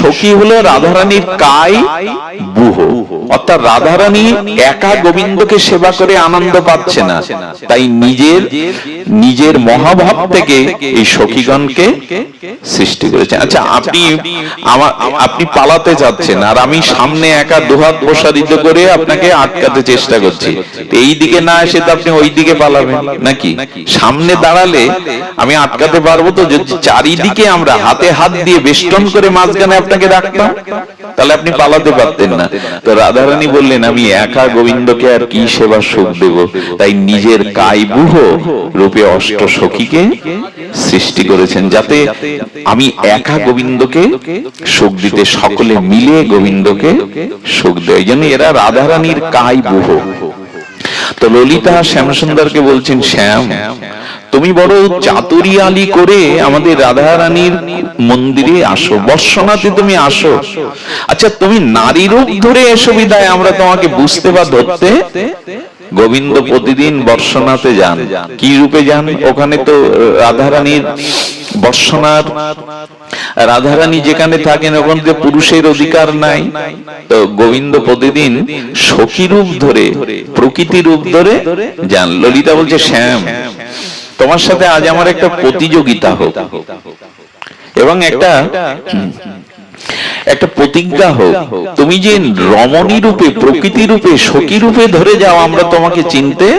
সখী হলো রাধারানীর কায় বুহ, অর্থাৎ রাধারানী একা গোবিন্দকে সেবা করে আনন্দ পাচ্ছে না, তাই নিজের মহাভাব থেকে এই সখীগণকে সৃষ্টি করেছেন। আচ্ছা, আপনি পালাতে যাচ্ছেন আর আমি সামনে একা দুহাত প্রসারিত করে আপনাকে আটকাতে চেষ্টা করছি, এই দিকে না এসে তো আপনি ওই দিকে পালাবেন নাকি? সামনে দাঁড়ালে আমি আটকাতে পারবো তো? যদি চারিদিকে আমরা হাতে হাত দিয়ে বেষ্টন করে মাঝখানে আপনাকে রাখতাম তাহলে আপনি পালাতে পারতেন না। তো রাধারানী বললেন আমি একা গোবিন্দকে আর কি সেবা সুখ দেব, তাই নিজের কায়বুহ রূপে অষ্ট সখীকে সৃষ্টি করেছেন যাতে আমি একা গোবিন্দকে সুখ দিতে, সকলে মিলে গোবিন্দকে সুখ দেয়। এই জন্য এরা রাধারানীর কায়বুহ। তো ললিতা শ্যামসুন্দরকে বলছেন, শ্যাম তুমি বড় চাতুরিয়ালি করে আমাদের রাধারানীর মন্দিরে আসো, বর্ষনাতে তুমি আসো। আচ্ছা, তুমি নারী রূপ ধরে এসো বিদায় আমরা তোমাকে বুঝতে বা ধরতে। গোবিন্দ প্রতিদিন বর্ষনাতে যান, কি রূপে যান? ওখানে তো রাধারানীর বর্ষনার, রাধারানী যেখানে থাকেন ওখানে তো পুরুষের অধিকার নাই। তো গোবিন্দ প্রতিদিন সখী রূপ ধরে, প্রকৃতি রূপ ধরে যান। ললিতা বলছে, শ্যাম তোমার সাথে আজ আমার একটা প্রতিযোগিতা হোক এবং একটা প্রতিজ্ঞা হোক। তুমি যে রমণী রূপে, প্রকৃতি রূপে, সখী রূপে ধরে যাও আমরা তোমাকে চিনতে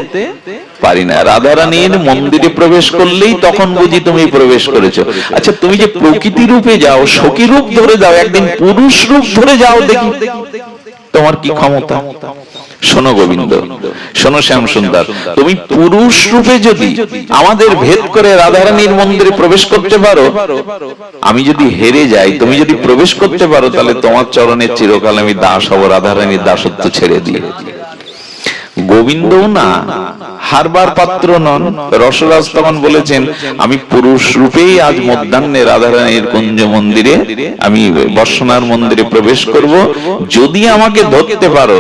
পারি না। রাধারানীর মন্দিরে প্রবেশ করলেই তখন বুঝি তুমি প্রবেশ করেছো। আচ্ছা, তুমি যে প্রকৃতি রূপে যাও, সখী রূপ ধরে যাও, একদিন পুরুষ রূপ ধরে যাও দেখি তোমার কি ক্ষমতা। শোনো গোবিন্দ, শোনো শ্যামসুন্দর, তুমি পুরুষ রূপে যদি আমাদের ভেদ করে রাধারানীর মন্দিরে প্রবেশ করতে পারো, আমি যদি হেরে যাই, তুমি যদি প্রবেশ করতে পারো, তাহলে তোমার চরণে চিরকাল আমি দাস হব, রাধারানীর দাসত্ব ছেড়ে দিয়ে। গোবিন্দ না হারবার পাত্র নন। রসরাজ তখন বলেছেন, আমি পুরুষ রূপেই আজ মধ্যাহ্নে রাধারানীর কুঞ্জ মন্দিরে, আমি বর্ষনার মন্দিরে প্রবেশ করব। যদি আমাকে ধরতে পারো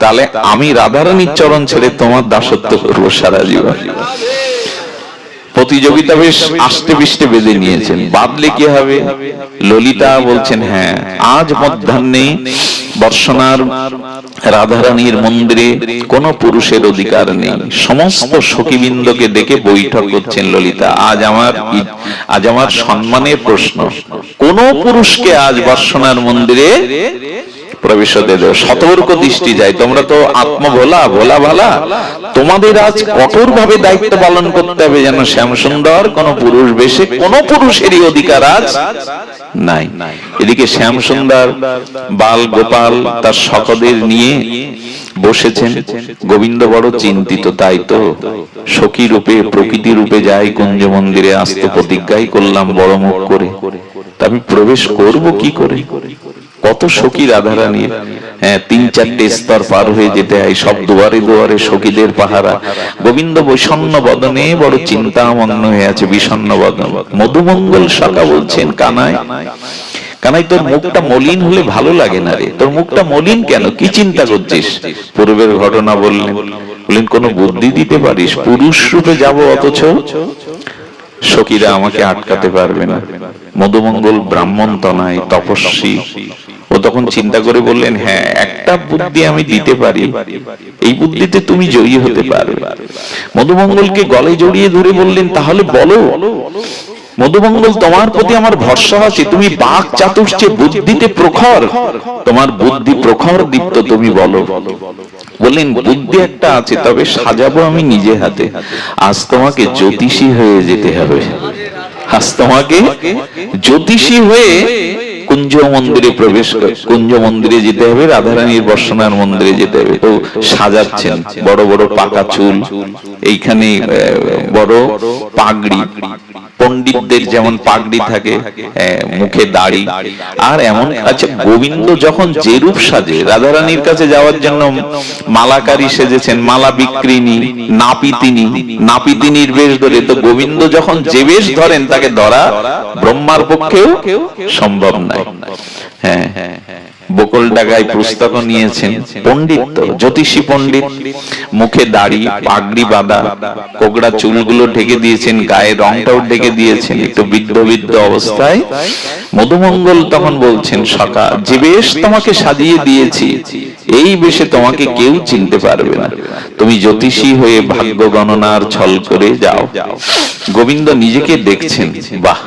তাহলে আমি রাধারানীর চরণ ছেড়ে তোমার দাসত্ব করবো সারা জীবন। প্রতিযোগিতা বেশ আস্তে পিষ্টে বেঁধে নিয়েছেন। বাদলে কি হবে? ললিতা বলছেন, হ্যাঁ আজ মধ্যাহ্নে বর্ষনার রাধারানীর মন্দিরে কোন পুরুষের অধিকার নেই। সমস্ত সখীবৃন্দকে ডেকে বৈঠক করছেন ললিতা। আজ আমার সম্মানের প্রশ্ন, কোন পুরুষকে আজ বর্ষনার মন্দিরে প্রবেশ হতে দেব। সতর্ক দৃষ্টি যায়, তোমরা তো আত্মভোলা ভোলা ভালা, তোমাদের আজ কঠোর ভাবে দায়িত্ব পালন করতে হবে যেন শ্যামসুন্দর কোন পুরুষ বেশে, কোন পুরুষেরই অধিকার আজ নাই। এদিকে শ্যামসুন্দর বাল গোপাল তার সকদের নিয়ে বসেছেন। গোবিন্দ বড় চিন্তিত, তাই তো সখী রূপে, প্রকৃতি রূপে যাই কুঞ্জ মন্দিরে, আসতে প্রতিজ্ঞাই করলাম বড় মুখ করে, তা আমি প্রবেশ করব কি করে? কত সখী রাধারানীর, হ্যাঁ ৩-৪টে স্তর পার হয়ে যেতে হয়, সব দুয়ারে দুয়ারে সখীদের পাহারা। গোবিন্দ বৈষণ্য বদনে বড় চিন্তামগ্ন হয়ে আছে, বিষণ্ণ বদন। মধুমঙ্গল সখা বলছেন, কানাই কানাই তোর মুখটা মলিন হলে ভালো লাগে না রে, তোর মুখটা মলিন কেন, কি চিন্তা করছিস? পূর্বের ঘটনা বললেন। কোন বুদ্ধি দিতে পারিস? পুরুষ রূপে যাব, অথচ সখীরা আমাকে আটকাতে পারবে না। মধুমঙ্গল ব্রাহ্মণ তনায়, তপস্বী। ও তখন চিন্তা করে বললেন, হ্যাঁ একটা বুদ্ধি আমি দিতে পারি, এই বুদ্ধিতে তুমি জয়ী হতে পারবে। মধুমঙ্গলকে গলায় জড়িয়ে ধরে বললেন, তাহলে বলো। মধুমঙ্গল, তোমার প্রতি আমার ভরসা আছে, তুমি বাক চাতুর্যে বুদ্ধিতে প্রখর, তোমার বুদ্ধি প্রখর দীপ্ত, তুমি বলো। বললেন, বুদ্ধি একটা আছে, তবে সাজাবো আমি নিজে হাতে। আজ তোমাকে জ্যোতিষী হয়ে যেতে হবে, আজ তোমাকে জ্যোতিষী হয়ে কুঞ্জ মন্দিরে প্রবেশ, কুঞ্জ মন্দিরে যেতে হবে, রাধারানীর বর্ষনার মন্দিরে যেতে হবে। তো সাজাচ্ছেন, বড় বড় পাকা চুল, এইখানে বড় পাগড়ি, পণ্ডিতদের যেমন পাগড়ি থাকে, মুখে দাড়ি, আর এমন। আচ্ছা, গোবিন্দ যখন যে রূপ সাজে, রাধারানীর কাছে যাওয়ার জন্য মালাকারী সেজেছেন, মালা বিক্রিনী, নাপিতিনী, নাপিতিনীর বেশ ধরে। তো গোবিন্দ যখন যে বেশ ধরেন, তাকে ধরা ব্রহ্মার পক্ষেও সম্ভব নয়। হ্যাঁ, বকুল ডাগায় পুস্তক নিয়েছেন, পণ্ডিত তো, জ্যোতিষী পণ্ডিত, মুখে দাড়ি, পাগড়ি বাঁধা, কোকড়া চুলগুলো ঢেকে দিয়েছেন, গায়ে রংটাও ঢেকে দিয়েছেন, একটু বিদ্ধ বিদ্ধ অবস্থায় মধুমঙ্গল তখন বলছেন, সখা, যে বেশ তোমাকে সাজিয়ে দিয়েছি এই বেশে তোমাকে কেউ চিনতে পারবে না, তুমি জ্যোতিষী হয়ে ভাগ্য গণনার ছল করে যাও। গোবিন্দ নিজেকে দেখছেন, বাহ,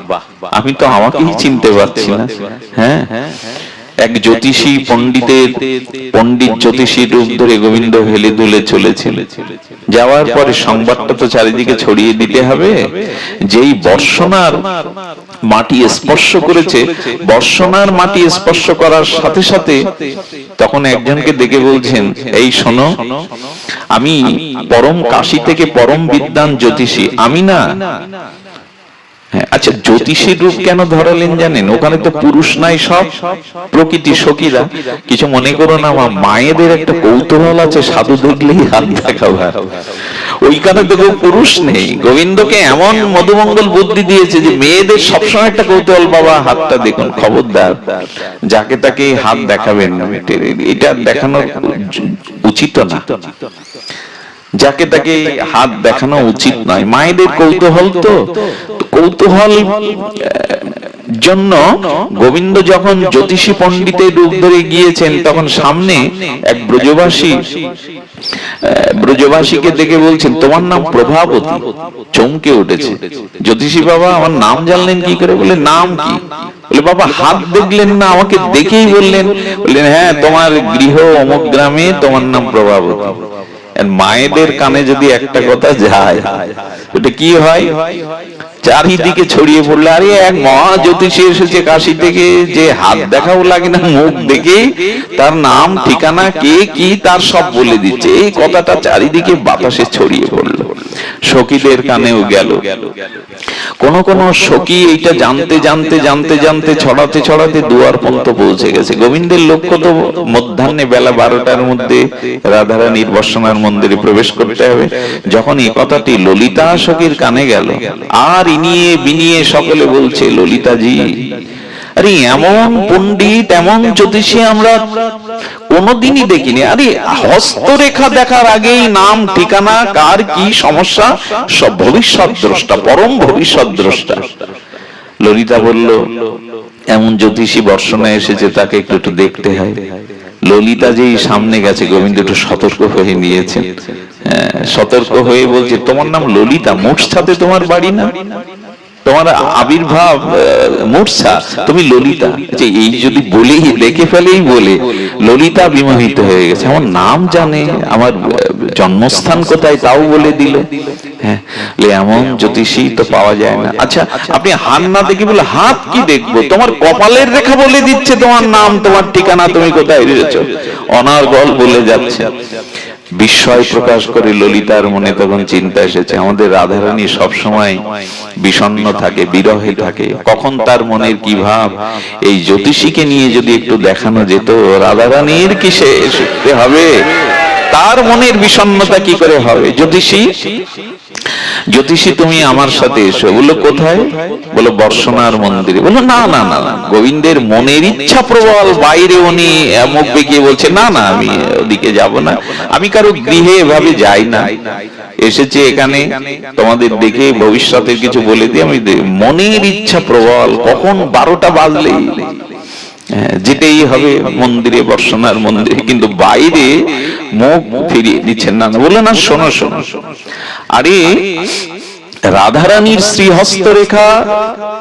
আমি তো আমাকেই চিনতে পারছি না। হ্যাঁ, এক জ্যোতিষী পণ্ডিতের পণ্ডিত জ্যোতিষী রূপ ধরে গোবিন্দ হেলে দুলে চলেছিল। যাওয়ার পরে সংবাদটা তো চারিদিকে ছড়িয়ে দিতে হবে, যেই বর্ষণার মাটি স্পর্শ করেছে, বর্ষণার মাটি স্পর্শ করার সাথে সাথে তখন একজনকে দেখে বলছেন, এই শোনো, আমি পরম কাশী থেকে পরম বিদ্বান জ্যোতিষী, আমি না। আচ্ছা, জ্যোতিষীর রূপ কেন ধরালেন জানেন? ওখানে তো পুরুষ নাই, সব প্রকৃতি সখীরা। কিছু মনে করো না, আমার মায়েদের একটা কৌতূহল আছে, সাধু দেখলেই হাত দেখাবার, ওইখানে তো কেউ পুরুষ নেই। গোবিন্দকে এমন মধুমঙ্গল বুদ্ধি দিয়েছে যে মেয়েদের সবসময় একটা কৌতূহল, বাবা হাতটা দেখুন, খবরদার যাকে তাকে হাত দেখাবেন না, এটা দেখানো উচিত না, যাকে তাকে হাত দেখানো উচিত নয়। মায়েদের কৌতূহল, তো কৌতূহল জন্য গোবিন্দ যখন জ্যোতিষী পণ্ডিতের রূপ ধরে গিয়েছেন, তখন সামনে এক ব্রজবাসীকে দেখে বলছেন, তোমার নাম প্রভাবতী। চমকে উঠেছে জ্যোতিষী, বাবা আমার নাম জানলেন কি করে? বলে, নাম কি? বলে, বাবা হাত দেখলেন না, আমাকে দেখেই বললেন? বললেন, হ্যাঁ, তোমার গৃহ অমুক গ্রামে, তোমার নাম প্রভাবতী। মায়েদের কানে যদি একটা কথা যায়, এটা কি হয়? চারিদিকে ছড়িয়ে পড়লে, আরে এক মহা জ্যোতিষী এসেছে কাশী থেকে, যে হাত দেখাও লাগে না, মুখ দেখে তার নাম ঠিকানা কে কি তার সব বলে দিচ্ছে। এই কথাটা চারিদিকে বাতাসে ছড়িয়ে পড়লো, সখীদের কানেও গেল। কোন কোন সখী এইটা জানতে জানতে জানতে জানতে ছড়াতে ছড়াতে দুয়ার পর্যন্ত পৌঁছে গেছে। গোবিন্দের লক্ষ্য তো মধ্যাহ্নে বেলা 12টার মধ্যে রাধারানীর বর্ষণার মন্দিরে প্রবেশ করতে হবে। যখন এই কথাটি ললিতা সখীর কানে গেল, আর ইনিয়ে বিনিয়ে সকলে বলছে, ললিতাজি, আরে এমন পণ্ডিত, এমন জ্যোতিষী আমরা কোনদিনই দেখিনি। আরে হস্তরেখা দেখার আগেই নাম ঠিকানা, কার কি সমস্যা, সব ভবিষ্যৎ দ্রষ্টা, পরম ভবিষ্যৎ দ্রষ্টা। ললিতা বলল, এমন জ্যোতিষী বর্ষণায় এসেছে, তাকে একটু দেখতে হয়। ললিতা যেই সামনে গেছে, গোবিন্দ একটু সতর্ক হয়ে নিয়েছেন। সতর্ক হয়ে বলছে, তোমার নাম ললিতা, মূর্ছাতে তোমার বাড়ি না, তোমার আবির্ভাব মূর্ছা, তুমি ললিতা। এই যদি বলেই দেখে ফেলেই বলে, ললিতা বিমোহিত হয়ে গেছে, আমার নাম জানে, আমার জন্মস্থান কোথায় তাও বলে দিল। হ্যাঁ, এমন জ্যোতিষী তো পাওয়া যায় না। আচ্ছা, আপনি হাত না দেখে বলে, হাত কি দেখবো, তোমার কপালের রেখা বলে দিচ্ছে তোমার নাম, তোমার ঠিকানা, তুমি কোথায় এসেছো, অনর্গল বলে যাচ্ছে। বিস্ময় প্রকাশ করে ললিতার মনে তখন চিন্তা এসেছে, আমাদের রাধারানী সবসময় বিষণ্ণ থাকে, বিরহে থাকে, কখন তার মনের কি ভাব, এই জ্যোতিষীকে নিয়ে যদি একটু দেখানো যেত, রাধারানীর কি শেষ হবে, তার মনের বিষণ্ণতা কি করে হবে। জ্যোতিষী তুমি আমার সাথে এসো। বললো, কোথায়? বলো, বর্ষণার মন্দিরে। বললো, না না না না, গোবিন্দের মনের ইচ্ছা প্রবল, বাইরে উনি মুখ বেঁকিয়ে বলছে, না না, আমি ওদিকে যাব না, আমি কারো গৃহে এভাবে যাই না, এসেছে এখানে তোমাদের দেখে ভবিষ্যতের কিছু বলে দিই। আমি মনের ইচ্ছা প্রবল, কখন 12টা বাজলেই যেতেই হবে মন্দিরে, বর্ষণার মন্দিরে, কিন্তু বাইরে মুখ ফিরিয়ে দিচ্ছেন না। বললো, না শোনো শোনো, আরে রাধারানীর শ্রীহস্তরেখা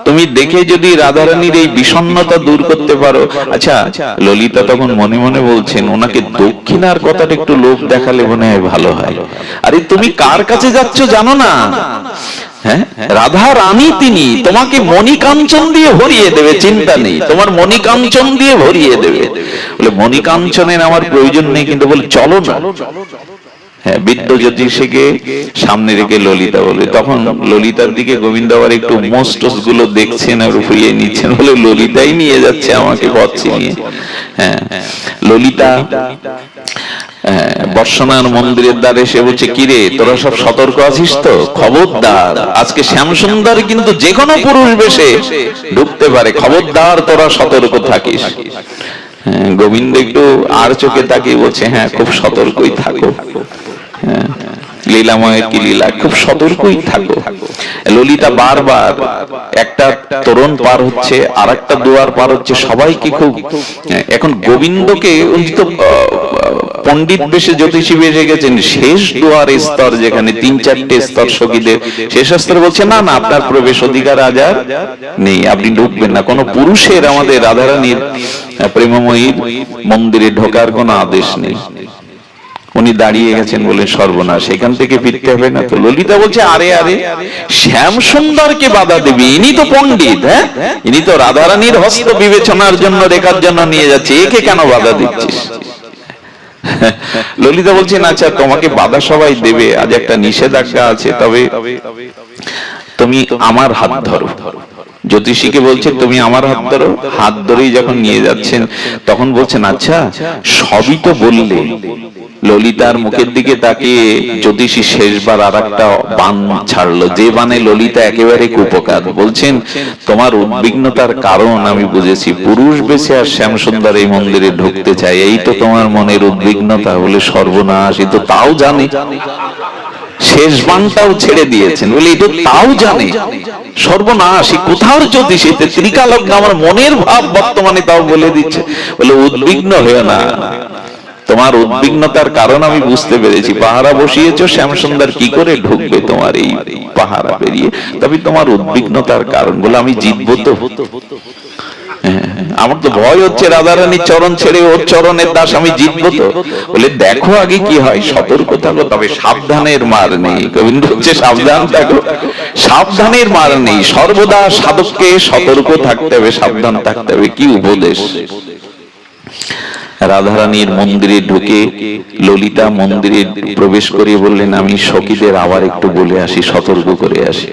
তুমি দেখে যদি রাধারানীর এই বিষণ্ণতা দূর করতে পারো। আচ্ছা, ললিতা তখন মনে মনে বলছেন, ওনাকে দক্ষিণার কথাটা একটু লোভ দেখালে মনে হয় ভালো হয়। আরে তুমি কার কাছে যাচ্ছ জানো না? হ্যাঁ, রাধা রানী তিনি, তোমাকে মণিকাঞ্চন দিয়ে ভরিয়ে দেবে, চিন্তা নেই, তোমার মণিকাঞ্চন দিয়ে ভরিয়ে দেবে। বলে, মণিকাঞ্চনের আমার প্রয়োজন নেই, কিন্তু বলে চলো না। হ্যাঁ, বিদ্য জ্যোতিষীকে সামনে রেখে ললিতা বলে, তখন ললিতার দিকে গোবিন্দ আবার একটু মোস্টস গুলো দেখছেন আর ফিরিয়ে নিচ্ছেন, বলে ললিতাই নিয়ে যাচ্ছে আমাকে পথ চিনিয়ে। হ্যাঁ, ললিতা বর্ষণার মন্দিরের দ্বারে এসে বলছে, কিরে তোরা সব সতর্ক আছিস তো? খবরদার, আজকে শ্যামসুন্দর কিন্তু যে কোনো পুরুষ বেশে ঢুকতে পারে, খবরদার তোরা সতর্ক থাকিস। গোবিন্দ একটু আর চোখে তাকিয়ে বলছে, হ্যাঁ খুব সতর্কই থাকো, লীলাময়ের কি লীলা, খুব সতর্কই থাকো। ললিতা বারবার একটা তোরণ পার হচ্ছে, আর একটা দুয়ার পার হচ্ছে, সবাইকে খুব, এখন গোবিন্দকে পণ্ডিত বেশে জ্যোতিষী বেশে গেছেন, শেষ দুয়ার স্তর যেখানে ৩-৪টে স্তর সখীদের, শেষ স্তরে বলছে না না আপনার প্রবেশ অধিকার আজ আর নেই, আপনি ঢুকবেন না। কোন পুরুষের আমাদের রাধারানীর প্রেমময়ীর মন্দিরে ঢোকার কোন আদেশ নেই। উনি দাঁড়িয়ে গেছেন বলে সর্বনাশ, সেখান থেকে ফিরতে হবে না তো। ললিতা বলছে আরে আরে শ্যাম সুন্দরকে বাধা দেবে, ইনি তো পণ্ডিত, হ্যাঁ ইনি তো রাধারানীর হস্ত বিবেচনার জন্য রেখার জন্য নিয়ে যাচ্ছে, একে কেন বাধা দিচ্ছিস? ললিতা বলছেন আচ্ছা তোমাকে বাধা সবাই দেবে, আজ একটা নিষেধাজ্ঞা আছে, তবে তুমি আমার হাত ধরো। জ্যোতিষীকে বলছে তুমি আমার হাত ধরো, হাত ধরেই যখন নিয়ে যাচ্ছেন তখন বলছেন আচ্ছা সবই তো বললে। ললিতার মুখের দিকে তাকিয়ে জ্যোতিষী শেষবার আর একটা বান ছাড়লো, যে বানে ললিতা একেবারে কুপকার। বলছেন তোমার উদ্বিগ্নতার কারণ আমি বুঝেছি, পুরুষ বেশে আর শ্যামসুন্দর এই মন্দিরে ঢুকতে চাই, এই তো তোমার মনের উদ্বিগ্নতা। বলে সর্বনাশ, এ তো তাও জানে, শেষ বানটাও ছেড়ে দিয়েছেন বলে এটা তাও জানে, সর্বনাশ কোথাও জ্যোতিষী ত্রিকালক আমার মনের ভাব বর্তমানে তাও বলে দিচ্ছে। বলে উদ্বিগ্ন হয়ে না, তোমার উদ্বিগ্নতার কারণ আমি বুঝতে পেরেছি, পাহারা বসিয়েছো, শ্যামসুন্দর কি করে ঢুকবে তোমার এই পাহারা পেরিয়ে, তবে তোমার উদ্বিগ্নতার কারণ। বলে আমি জিতবো তো, আমার তো ভয় হচ্ছে রাধারানীর চরণ ছেড়ে ওর চরণের দাস আমি জিতবো তো। বলে দেখো আগে কি হয়, সতর্ক থাকো, তবে সাবধানের মার নেই। গোবিন্দ হচ্ছে সাবধান থাকো, সাবধানের মার নেই, সর্বদা সাধককে সতর্ক থাকতে হবে, সাবধান থাকতে হবে। কি উপদেশ! রাধারানীর মন্দিরে ঢুকে ললিতা মন্দিরে প্রবেশ করে বললেন আমি সখীদের আবার একটু বলে আসি, সতর্ক করে আসি।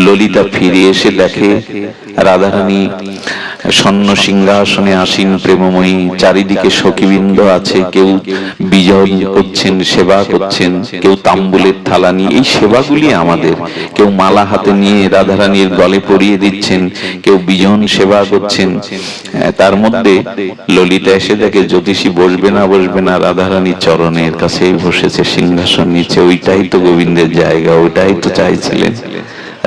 ললিতা ফিরে এসে দেখে রাধারানী স্বর্ণ সিংহাসনে আসীন প্রেমময়ী, চারিদিকে সখীবৃন্দ আছে, কেউ বিজয় করছেন, সেবা করছেন, কেউ তাম্বুলের থালা নিয়ে, এই সেবাগুলি আমাদের, কেউ মালা হাতে নিয়ে রাধারানীর গলে পরিয়ে দিচ্ছেন, কেউ বিজন সেবা করছেন। তার মধ্যে ললিতা এসে দেখে জ্যোতিষী বসবে না রাধারানীর চরণের কাছেই বসেছে, সিংহাসন নিচে। ওইটাই তো গোবিন্দের জায়গা, ওইটাই তো চাইছিলেন,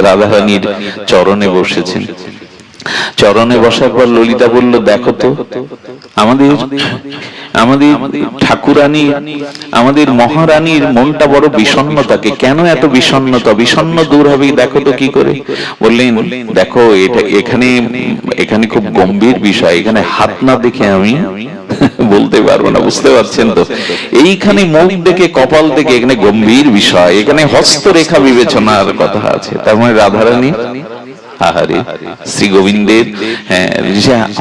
রাধারানীর চরণে বসেছেন। চরণে বসার পর ললিতা বলল দেখো তো আমাদের ঠাকুরানী, আমাদের মহারানীর মনটা বড় বিষণ্ণ থাকে, কেন এত বিষণ্ণতা? বিষণ্ণ দূর হবে দেখো তো কি করে। বললেন দেখো এটা এখানে খুব গম্ভীর বিষয়, এখানে হাত না দেখে আমি বলতে পারবো না, বুঝতে পারছেন তো? এইখানে মুখ দেখে কপাল দেখে, এখানে গম্ভীর বিষয়, এখানে হস্তরেখা বিবেচনার কথা আছে। তার মানে রাধারানী আহারে শ্রী গোবিন্দের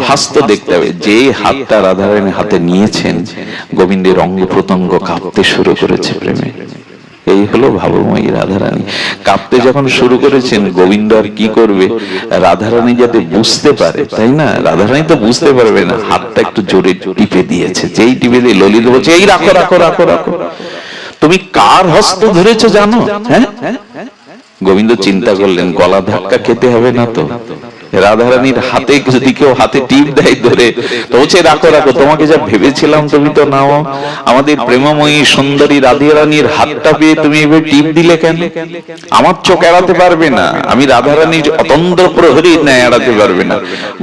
হস্ত দেখতে হবে, যে হাতটা রাধারানীর হাতে নিয়েছেন গোবিন্দের অঙ্গ প্রত্যঙ্গ কাঁপতে শুরু করেছে প্রেমে। এই হলো ভাবময়ী রাধারানী। কাঁপতে যখন শুরু করেছেন, গোবিন্দ আর কি করবে, রাধারানী যাতে বুঝতে পারে, তাই না? রাধারানী তো বুঝতে পারবে না, হাতটা একটু জোরে টিপে দিয়েছে, যেই টিপে দিয়ে ললিত বলছে এই রাখো রাখো রাখো রাখো, তুমি কার হস্ত ধরেছো জানো? হ্যাঁ, গোবিন্দ চিন্তা করলেন গলা ধাক্কা খেতে হবে না তো, রাধারানীর হাতে যদি কেউ হাতে টিপ দেয় ধরে, তো বলছে রাখো রাখো, তোমাকে যা ভেবেছিলাম তুমি তো নাও, আমাদের প্রেমময়ী সুন্দরী রাধারানীর হাতটা পেয়ে তুমি এবার টিপ দিলে কেন? আমার চোখ এড়াতে পারবে না, আমি রাধারানীর অতন্দ্র প্রহরী ন্যায় এড়াতে পারবে না।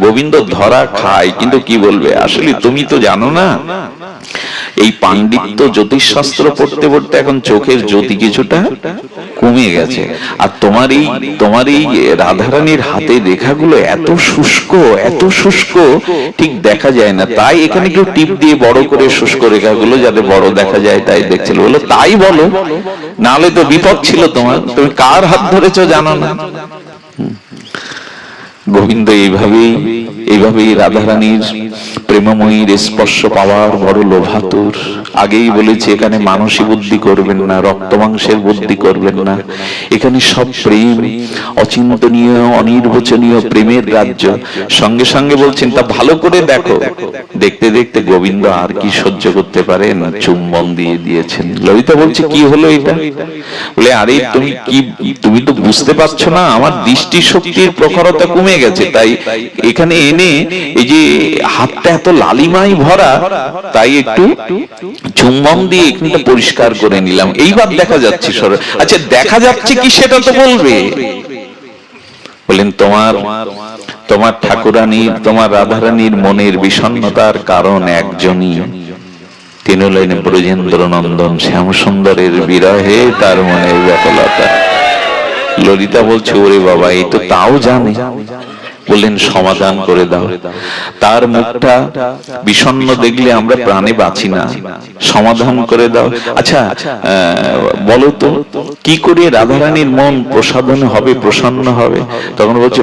গোবিন্দ ধরা খায়, কিন্তু কি বলবে, আসলে তুমি তো জানো না, এই পাণ্ডিত্য জ্যোতিষশাস্ত্র পড়তে পড়তে এখন চোখের জ্যোতি কিছুটা কমে গেছে, আর তোমার এই রাধারানীর হাতের রেখাগুলো এত শুষ্ক ঠিক দেখা যায় না, তাই এখানে কেউ টিপ দিয়ে বড় করে শুষ্ক রেখাগুলো যাতে বড় দেখা যায় তাই দেখছিল। বলো তাই বলো, নাহলে তো বিপদ ছিল তোমার, তুমি কার হাত ধরেছো জানো না। গোবিন্দ এইভাবেই রাধারানীর প্রেমময়ীর স্পর্শ পাওয়ার বড় লোভাতুর। আগেই বলেছি এখানে মানসী বুদ্ধি করবেন না, রক্ত মাংসের বুদ্ধি করবেন না, এখানে সব প্রেম, অচিন্তনীয় অনির্বচনীয় প্রেমের রাজ্য। সঙ্গে সঙ্গে বলছেন তা ভালো করে দেখো। দেখতে দেখতে গোবিন্দ আর কি সহ্য করতে পারেন, চুম্বন দিয়ে দিয়েছেন। ললিতা বলছে কি হলো এটা? বলে আরে তুমি তো বুঝতে পারছো না, আমার দৃষ্টি শক্তির প্রখরতা কমে গেছে, তাই এখানে এনে এই যে হাতটা এত লালিমাই ভরা, তাই একটু চুম্বন দিয়ে এখানটা পরিষ্কার করে নিলাম। এইবার দেখা যাচ্ছে আচ্ছা দেখা যাচ্ছে কি সেটা তো বলবে। বলেন তোমার ঠাকুরানীর, তোমার রাধারানীর মনের বিষণ্ণতার কারণ একজনই, তিনি হলেন ব্রজেন্দ্র নন্দন শ্যাম সুন্দরের বিরহে তার মনের ব্যাকুলতা। ললিতা বলছে ওরে বাবা, এই তো তাও জানে। বললেন সমাধান করে দাও। তার মুখটা বিষণ্ণ দেখলে আমরা প্রাণে বাঁচি না, সমাধান করে দাও। আচ্ছা বলো তো কি করে রাধারানীর মন প্রসাধন হবে, প্রসন্ন হবে? তখন বলছে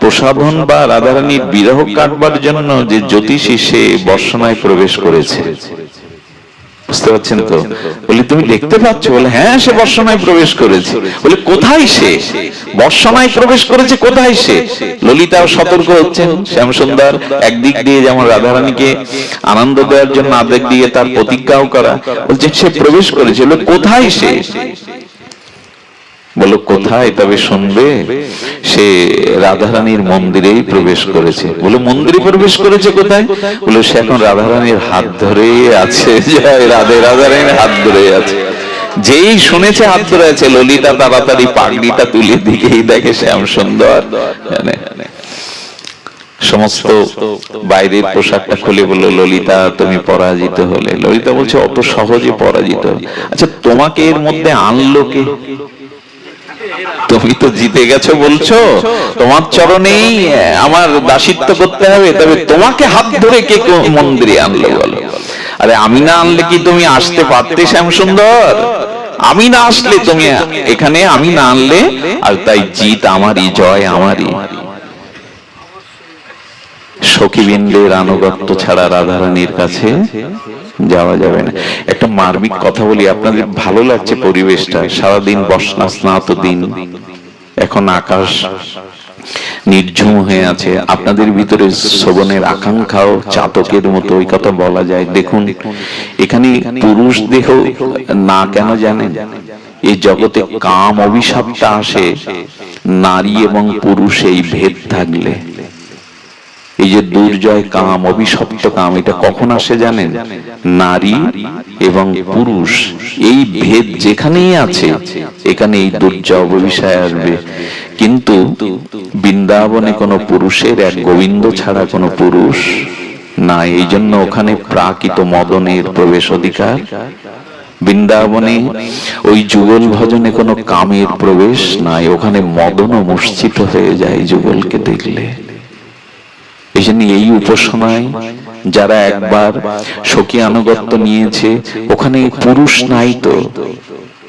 প্রসাধন বা রাধারানীর বিরহ কাটবার জন্য যে জ্যোতিষী সে বর্ষণায় প্রবেশ করেছে। বুঝতে পারছেন তো? বলি তুমি দেখতে পাচ্ছ? বলে হ্যাঁ, সে বর্ষণায় প্রবেশ করেছে। বলে কোথায় সে বর্ষণায় প্রবেশ করেছে, কোথায় সে? ললিতাও সতর্ক হচ্ছেন। শ্যামসুন্দর একদিক দিয়ে যেমন রাধারানীকে আনন্দ দেওয়ার জন্য, আরেক দিকে তার প্রতিজ্ঞাও করা, বলছে সে প্রবেশ করেছে। বলে কোথায় সে? বলো কোথায়? তবে শুনবে, সে রাধারানীর মন্দিরেই প্রবেশ করেছে। বলে মন্দিরে প্রবেশ করেছে কোথায়? বলে সে এখন রাধারানীর হাত ধরে আছে। রাধারানীর হাত ধরে আছে। যেই শুনেছে হাত ধরে আছে, ললিতা তাড়াতাড়ি পাগড়িটা তুলে দিকেই দেখে শ্যাম সুন্দর সমস্ত বাইরের পোশাকটা খুলে বলল, ললিতা তুমি পরাজিত হলে। ললিতা বলছে অত সহজে পরাজিত? আচ্ছা তোমাকে এর মধ্যে আনলো কে? তুমি তো জিতে গেছো বলছো, তোমার চরণেই আমার দাসিত্ব করতে হবে, তবে তোমাকে হাত ধরে কে মন্দিরে আনলো বলো? আরে আমি না আনলে কি তুমি আসতে পারতে শ্যামসুন্দর? আমি না আসলে তুমি এখানে, আমি না আনলে, আর তাই জিত আমারই, জয় আমারই। সখীবৃন্দের আনুগত্য ছাড়া রাধারানীর কাছে যাওয়া যাবে না। একটা মার্মিক কথা বলি, আপনাদের ভালো লাগছে পরিবেশটা? সারাদিন বর্ষা স্নাত দিন, এখন আকাশ নির্ঝুম হয়ে আছে, আপনাদের ভিতরে শ্রবণের আকাঙ্ক্ষাও চাতকের মতো, ওই কথা বলা যায়। দেখুন এখানে পুরুষ দেহ না কেন জানেন? এই জগতে কাম অভিশাপটা আসে নারী এবং পুরুষ এই ভেদ থাকলে। এই যে দুর্জয় কাম, অভিশপ্ত কাম, এটা কখন আসে জানেন? নারী এবং পুরুষ এই ভেদ যেখানেই আছে, এখানে এই দুর্জয় অভিশাপ আসবে। কিন্তু বৃন্দাবনে কোনো পুরুষের, এক গোবিন্দ ছাড়া কোনো পুরুষ নাই। এই জন্য ওখানে প্রাকৃত মদনের প্রবেশ অধিকার। বৃন্দাবনে ওই যুগল ভজনে কোনো কামের প্রবেশ নাই, ওখানে মদনও মূর্ছিত হয়ে যায় যুগলকে দেখলে। এই জন্য এই উপাসনায় যারা একবার সখী আনুগত্য নিয়েছে, ওখানে পুরুষ নাই তো।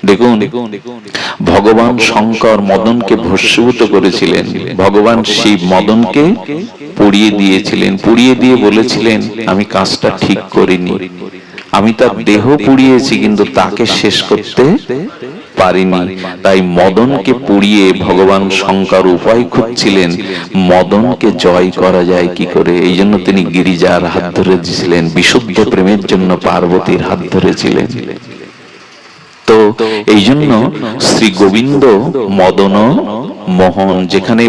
দেখুন ভগবান শঙ্কর মদনকে ভস্মীভূত করেছিলেন, ভগবান শিব মদনকে পুড়িয়ে দিয়েছিলেন। পুড়িয়ে দিয়ে বলেছিলেন আমি কাজটা ঠিক করিনি, আমি তার দেহ পুড়িয়েছি কিন্তু তাকে শেষ করতে পারিনি। তাই মদনকে পুড়িয়ে ভগবান শঙ্কর উপায় খুঁজছিলেন মদনকে জয় করা যায় কি করে। এই জন্য তিনি গিরিজার হাত ধরেছিলেন, বিশুদ্ধ প্রেমের জন্য পার্বতীর হাত ধরেছিলেন। তো এই জন্য শ্রী গোবিন্দ মদন মোহন, যেখানে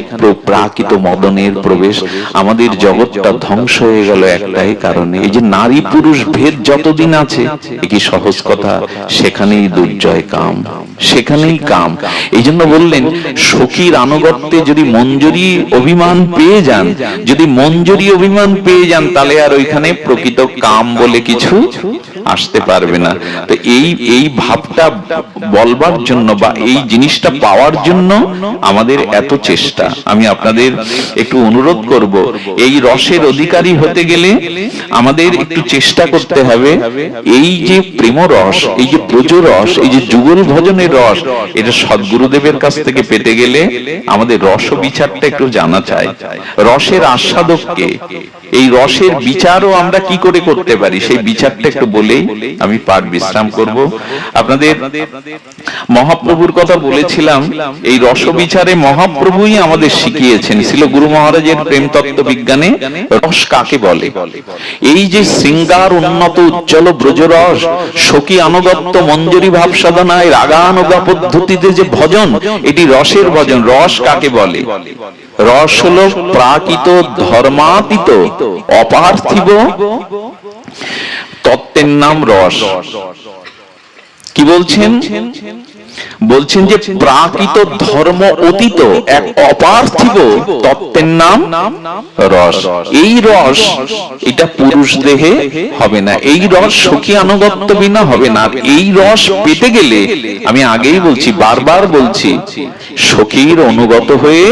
প্রাকৃত মদনের প্রবেশ। আমাদের জগৎটা ধ্বংস হয়ে গেল একটাই কারণে, এই যে নারী পুরুষ ভেদ যতদিন আছে, কি সহজ কথা, সেখানেই দুর্জয় কাম, সেখানেই কাম। এই জন্য বললেন সখীর আনুগত্যে যদি মঞ্জুরি অভিমান পেয়ে যান, যদি মঞ্জুরি অভিমান পেয়ে যান, তাহলে আর ওইখানে প্রকৃত কাম বলে কিছু আসতে পারবে না। তো এই ভাবটা বলবার জন্য বা এই জিনিসটা পাওয়ার জন্য আমাদের এত চেষ্টা। আমি আপনাদের একটু অনুরোধ করব, এই রসের অধিকারী হতে গেলে আমাদের একটু চেষ্টা করতে হবে। এই যে প্রেম রস, এই যে ব্রজ রস, এই যে যুগল ভজনের রস, এটা সদ্গুরুদেবের কাছ থেকে পেতে গেলে আমাদের রস বিচারটা একটু জানা চাই। রসের আস্বাদককে, এই রসের বিচারও আমরা কি করে করতে পারি, সেই বিচারটা একটু বলেই আমি পাঠ বিশ্রাম করব। আপনাদের মহাপ্রভুর কথা বলেছিলাম, এই রসবিচারে মহাপ্রভুই আমাদের শিখিয়েছেন। ছিল গুরু মহারাজের প্রেম তত্ত্ব বিজ্ঞানে রস কাকে বলে। এই যে শৃঙ্গার উন্নত উজ্জ্বল ব্রজরস, সখী আনুগত্য মঞ্জুরি ভাব সাধনায় রাগানুগা পদ্ধতিতে যে ভজন, এটি রসের ভজন। রস কাকে বলে? রস হলো প্রাকৃত ধর্মাতীত অপার্থিব তত্ত্বের নাম রস। কি বলছেন? বলছেন যে প্রাকৃত ধর্ম অতীত এক অপার্থিব তত্ত্বের নাম রস। এই রস এটা পুরুষ দেহে হবে না, এই রস সখী আনুগত্য বিনা হবে না। এই রস পেতে গেলে আমি আগেই বলছি, বারবার বলছি, সখীর অনুগত হয়ে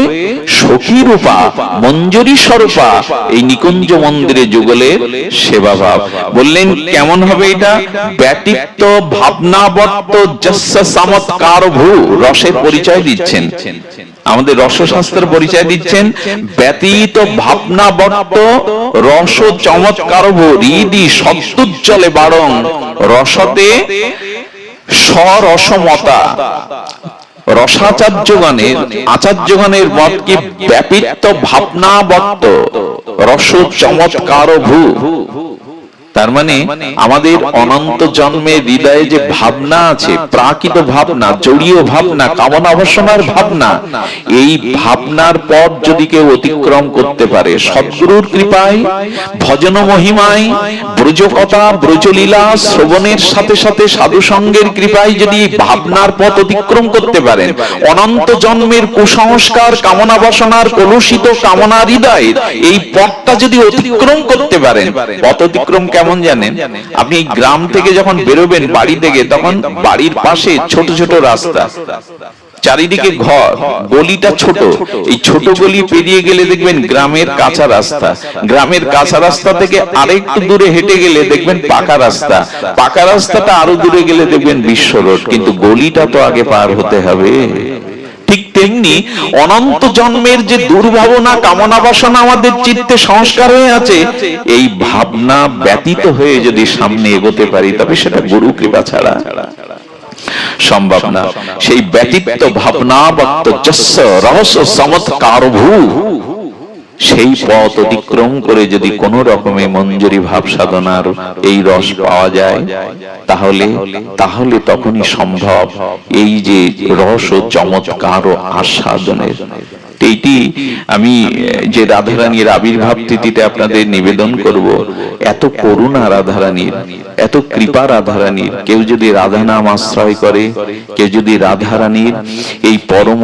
সখী রূপা মঞ্জুরি স্বরূপা এই নিকুঞ্জ মন্দিরে যুগলের সেবা ভাব। বললেন কেমন হবে এটা? ব্যতিক্ত ভাবনাবর্ত যস্য চমৎকার ভূ। রসের পরিচয় দিচ্ছেন, আমাদের রসশাস্ত্রের পরিচয় দিচ্ছেন। ব্যতীত ভাবনাবর্ত রস চমৎকার ভূ হৃদি সত্যুজ্জ্বলে বারং রসতে স্বরসমতা। আচার্যগণের মত কি ব্যাপিত ভাবনাবর্ত রস চমৎকার ভূ। তার মানে আমাদের অনন্ত জন্মের হৃদয়ে যে ভাবনা আছে, প্রাকৃত ভাবনা, জড়ীয় ভাবনা, কামনা বাসনার ভাবনা, এই ভাবনার পথ যদি কেউ অতিক্রম করতে পারে সদ্গুরুর কৃপায়, ভজন মহিমায়, ব্রজকথা ব্রজলীলা শ্রবণের সাথে সাথে সাধু সঙ্গের কৃপায় যদি ভাবনার পথ অতিক্রম করতে পারেন, অনন্ত জন্মের কুসংস্কার কামনা বাসনার কলুষিত কামনা হৃদয় এই পথটা যদি অতিক্রম করতে পারেন, পথ অতিক্রম কেমন জানেন? আপনি গ্রাম থেকে যখন বেরোবেন বাড়ি থেকে, তখন বাড়ির পাশে ছোট ছোট রাস্তা, চারিদিকে ঘর, গলিটা ছোট। এই ছোট গলি পেরিয়ে গেলে দেখবেন গ্রামের কাঁচা রাস্তা, গ্রামের কাঁচা রাস্তা থেকে আরেকটু দূরে হেঁটে গেলে দেখবেন পাকা রাস্তা, পাকা রাস্তাটা আরো দূরে গেলে দেখবেন বিশ্ব রোড। কিন্তু গলিটা তো আগে পার হতে হবে। ঠিক তেমনি অনন্ত জন্মের যে দুর্ভাবনা কামনা বাসনা আমাদের চিত্তে সংস্কার হয়ে আছে, এই ভাবনা ব্যতীত হয়ে যদি সামনে এগোতে পারি, তবে সেটা গুরু কৃপা ছাড়া সম্ভব না। সেই ব্যতীত ভাবনাবর্ত যস্য রহস্য চমৎকার ভূ, সেই পথ অতিক্রম করে যদি কোন রকমে মঞ্জুরি ভাব সাধনার এই রস পাওয়া যায়, তাহলে তখনই সম্ভব এই যে রস ও চমৎকার ও আস্বাদনের। এইটি আমি যে রাধারানীর আবির্ভাব তিথিতে আপনাদের নিবেদন করব, এত করুণা রাধারানীর, এত কৃপা রাধারানীর। কেউ যদি রাধা নাম আশ্রয় করে, কেউ যদি রাধারানীর এই পরম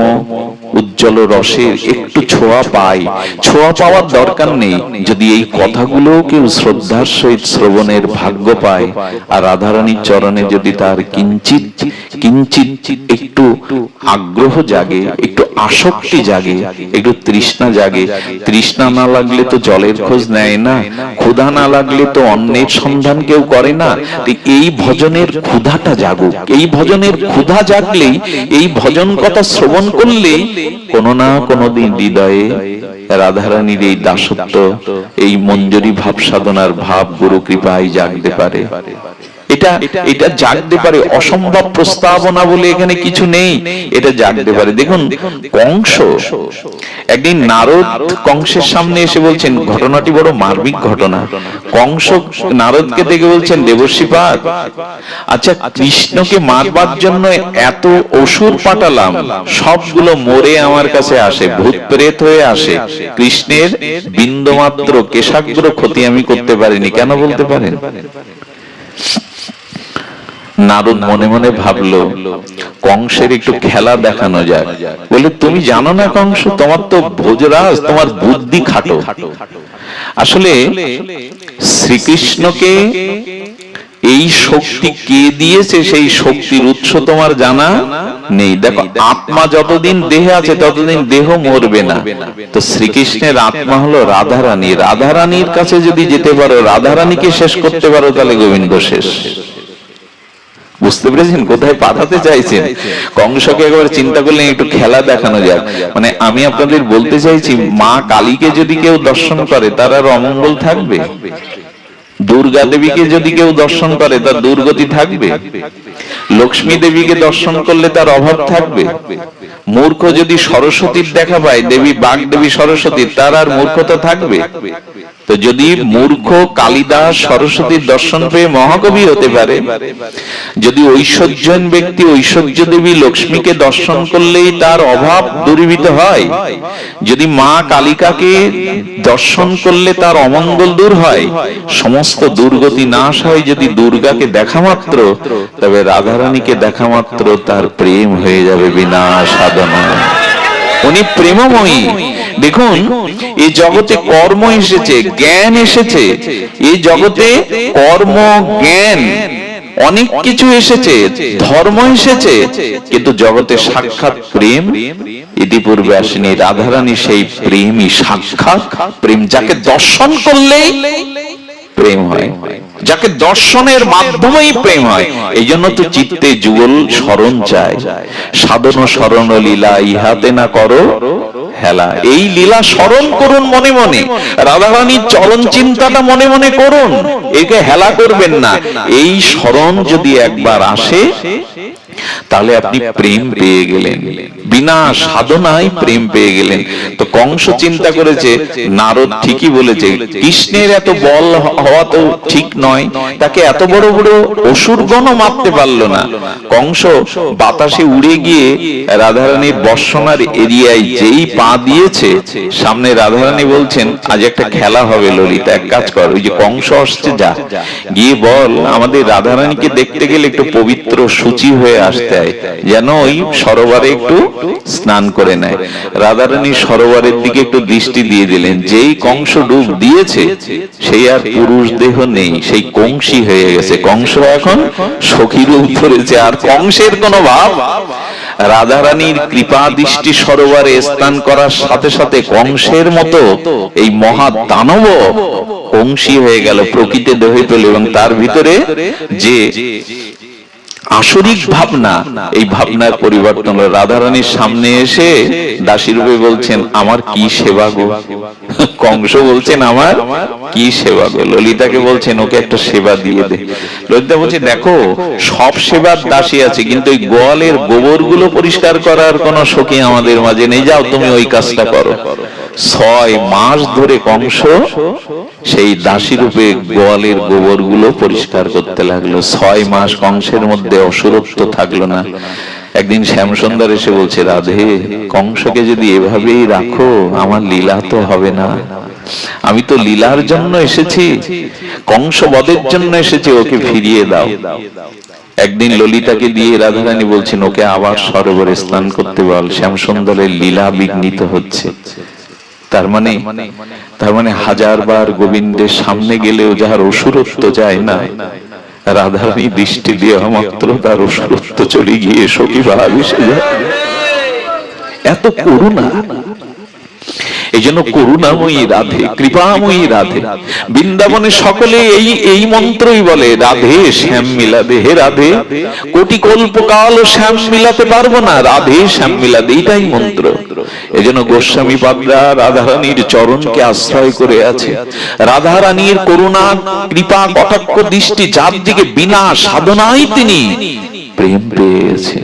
উজ্জ্বল রসের একটু ছোঁয়া পায়, ছোঁয়া পাওয়ার দরকার নেই, যদি এই কথাগুলো কেউ শ্রদ্ধার সহিত শ্রবণের ভাগ্য পায়, আর রাধারানীর চরণে যদি তার কিঞ্চিত একটু আগ্রহ জাগে, একটু আসক্তি জাগে, একটু তৃষ্ণা জাগে। তৃষ্ণা না লাগলে তো জলের খোঁজ নেয় না, ক্ষুধা না লাগলে তো অন্নের সন্ধান কেউ করে না। এই ভজনের ক্ষুধাটা জাগুক, এই ভজনের ক্ষুধা জাগলেই, এই ভজন কথা শ্রবণ করলেই কোনো না কোনোদিন হৃদয়ে রাধারানীর এই দাসত্ব, এই মঞ্জুরি ভাব সাধনার ভাব গুরু কৃপায় জাগতে পারে। এটা জাগতে পারে। অসম্ভব প্রস্তাবনা বলে এখানে কিছু নেই, এটা জাগতে পারে। দেখুন, কংস একদিন নারদ কংসের সামনে এসে বলছেন, ঘটনাটি বড় মার্মিক ঘটনা। কংস নারদকে দেখে বলছেন, দেবর্ষিপাদ, আচ্ছা কৃষ্ণকে মারবার জন্য এত অসুর পাঠালাম, সবগুলো মরে আমার কাছে আসে, ভূত প্রেত হয়ে আসে, কৃষ্ণের বিন্দুমাত্র কেশাগ্র ক্ষতি আমি করতে পারিনি, কেন বলতে পারেন? নারদ মনে মনে ভাবলো, কংসের একটু খেলা দেখানো যায়। বলে, তুমি জানো না কংস, তোমার তো ভোজরাজ, তোমার বুদ্ধি খাটো। আসলে শ্রীকৃষ্ণকে এই শক্তি কে দিয়েছে, সেই শক্তির উৎস তোমার জানা নেই। দেখো, আত্মা যতদিন দেহে আছে ততদিন দেহ মরবে না। তো শ্রীকৃষ্ণের আত্মা হলো রাধারানী, রাধারানীর কাছে যদি যেতে পারো, রাধারানীকে শেষ করতে পারো, তাহলে গোবিন্দ শেষ। বুঝতে পেরেছেন কোথায় পাঠাতে চাইছেন? কংসকে একবার চিন্তা করলেন একটু খেলা দেখানো যাক। মানে আমি আপনাদের বলতে চাইছি, মা কালীকে যদি কেউ দর্শন করে তার আর অমঙ্গল থাকবে? দুর্গা দেবীকে যদি কেউ দর্শন করে তার দুর্গতি থাকবে? লক্ষ্মী দেবীকে দর্শন করলে তার অভাব থাকবে? মূর্খ যদি সরস্বতীর দেখা পায়, দেবী বাগ দেবী সরস্বতীর, তার আর মূর্খতা থাকবে? তো যদি মূর্খ কালিদাস সরস্বতীর দর্শন পেয়ে মহাকবি হতে পারে, যদি ঐশ্বর্যবান ব্যক্তি ঐশ্বর্য দেবী লক্ষ্মীকে দর্শন করলেই তার অভাব দূরীভূত হয়, যদি মা কালিকাকে দর্শন করলে তার অমঙ্গল দূর হয়, সমস্ত দুর্গতি নাশ হয় যদি দুর্গাকে দেখা মাত্র, তবে রাধারানীকে দেখা মাত্র তার প্রেম হয়ে যাবে বিনা সাধনা। উনি প্রেমময়ী। দেখুন, এই জগতে কর্ম এসেছে, জ্ঞান এসেছে, এই জগতে কর্ম জ্ঞান অনেক কিছু এসেছে, ধর্ম এসেছে, কিন্তু জগতে সাক্ষাৎ প্রেম ইতিপূর্বে আসেনি। রাধারানী সেই প্রেমই, সাক্ষাৎ প্রেম, যাকে দর্শন করলেই প্রেম হয়, যাকে দর্শনের মাধ্যমেই প্রেম হয়। এই জন্য তো চিত্তে যুগল স্মরণ চায়, সাধন স্মরণ লীলা ইহাতে না করো হেলা। এই লীলা স্মরণ করুন মনে মনে, রাধারানীর চরণ চিন্তাটা মনে মনে করুন, একে হেলা করবেন না। এই স্মরণ যদি একবার আসে, তাহলে আপনি প্রেম পেয়ে গেলেন, বিনা সাধনায় প্রেম পেয়ে গেলেন। তো কংস চিন্তা করেছে, নারদ ঠিকই বলেছে, কৃষ্ণের এত বল হওয়া তো ঠিক নয়, তাকে এত বড় বড় অসুরগণও মারতে পারলো না। কংস বাতাসে উড়ে গিয়ে রাধারানীর বর্ষণার এরিয়ায় যেই পা দিয়েছে, সামনে রাধারানী বলছেন, আজ একটা খেলা হবে ললিতা, এক কাজ কর, ওই যে কংস আসছে, যা গিয়ে বল আমাদের রাধারানীকে দেখতে গেলে একটু পবিত্র সূচি হয়ে আসতে হয়, যেন ওই সরোবরে একটু স্নান করে নেয়। রাধারানী সরোবরের দিকে একটু দৃষ্টি দিয়ে দিলেন, যেই কংস ডুব দিয়েছে সেই আর পুরুষ দেহ নেই, সেই কংসী হয়ে গেছে। কংস এখন সখী রূপ ধরেছে, আর কংসের কোনো ভাব। রাধারানীর কৃপা দৃষ্টি সরোবরে স্নান করার সাথে সাথে কংসের মতো এই মহা দানব কংসী হয়ে গেল, প্রকৃতি দেহে পেল, এবং তার ভিতরে যে আসরিক ভাবনা, এই ভাবনার পরিবর্তন হলো। রাধারানীর সামনে এসে দাসী রূপে বলছেন, আমার কি সেবা গো। কংস বলছেন, আমার কি সেবা গো। ললিতাকে বলছেন, ওকে একটা সেবা দিয়ে দে। ললিতা বলছে, দেখো সব সেবার দাসী আছে, কিন্তু ওই গোয়ালের গোবর গুলো পরিষ্কার করার কোন সখী আমাদের মাঝে নেই, যাও তুমি ওই কাজটা করো। 6 মাস ধরে কংস সেই দাসী রূপে গোয়ালের গোবর গুলো পরিষ্কার করতে লাগলো। 6 মাস কংসের মধ্যে অসুরত্ব থাকলো না। একদিন শ্যামসুন্দর এসে বলছে, রাধে, কংসকে যদি এভাবেই রাখো, আমার লীলা তো হবে না। আমি তো লীলার জন্য এসেছি, কংস বধের জন্য এসেছি, ওকে ফিরিয়ে দাও। একদিন ললিতাকে দিয়ে রাধারানী বলছেন, ওকে আবার সরোবরে স্নান করতে বল, শ্যামসুন্দরের লীলা বিঘ্নিত হচ্ছে। তার মানে 1000বার গোবিন্দের সামনে গেলেও যার অসুরত্ব যায় না, রাধারানী দৃষ্টি দেওয়া মাত্র তার অসুরত্ব চলে গিয়ে সখী ভাব এসে যায়। এত করুণা। এই জন্য করুণাময়ী রাধে, কৃপাময়ী রাধে। বৃন্দাবনে সকলে এই মন্ত্রই বলে, রাধে শ্যাম মিলাদে। হে রাধে, কোটি কল্পকাল শ্যাম মিলাতে পারবো না, রাধে শ্যাম মিলাদে, এইটাই মন্ত্র। এই জন্য গোস্বামী পাদরা রাধারানীর চরণকে আশ্রয় করে আছে। রাধারানীর করুণা কৃপা কটাক্ষ দৃষ্টি, যার দিকে বিনা সাধনায় তিনি প্রেম পেয়েছে।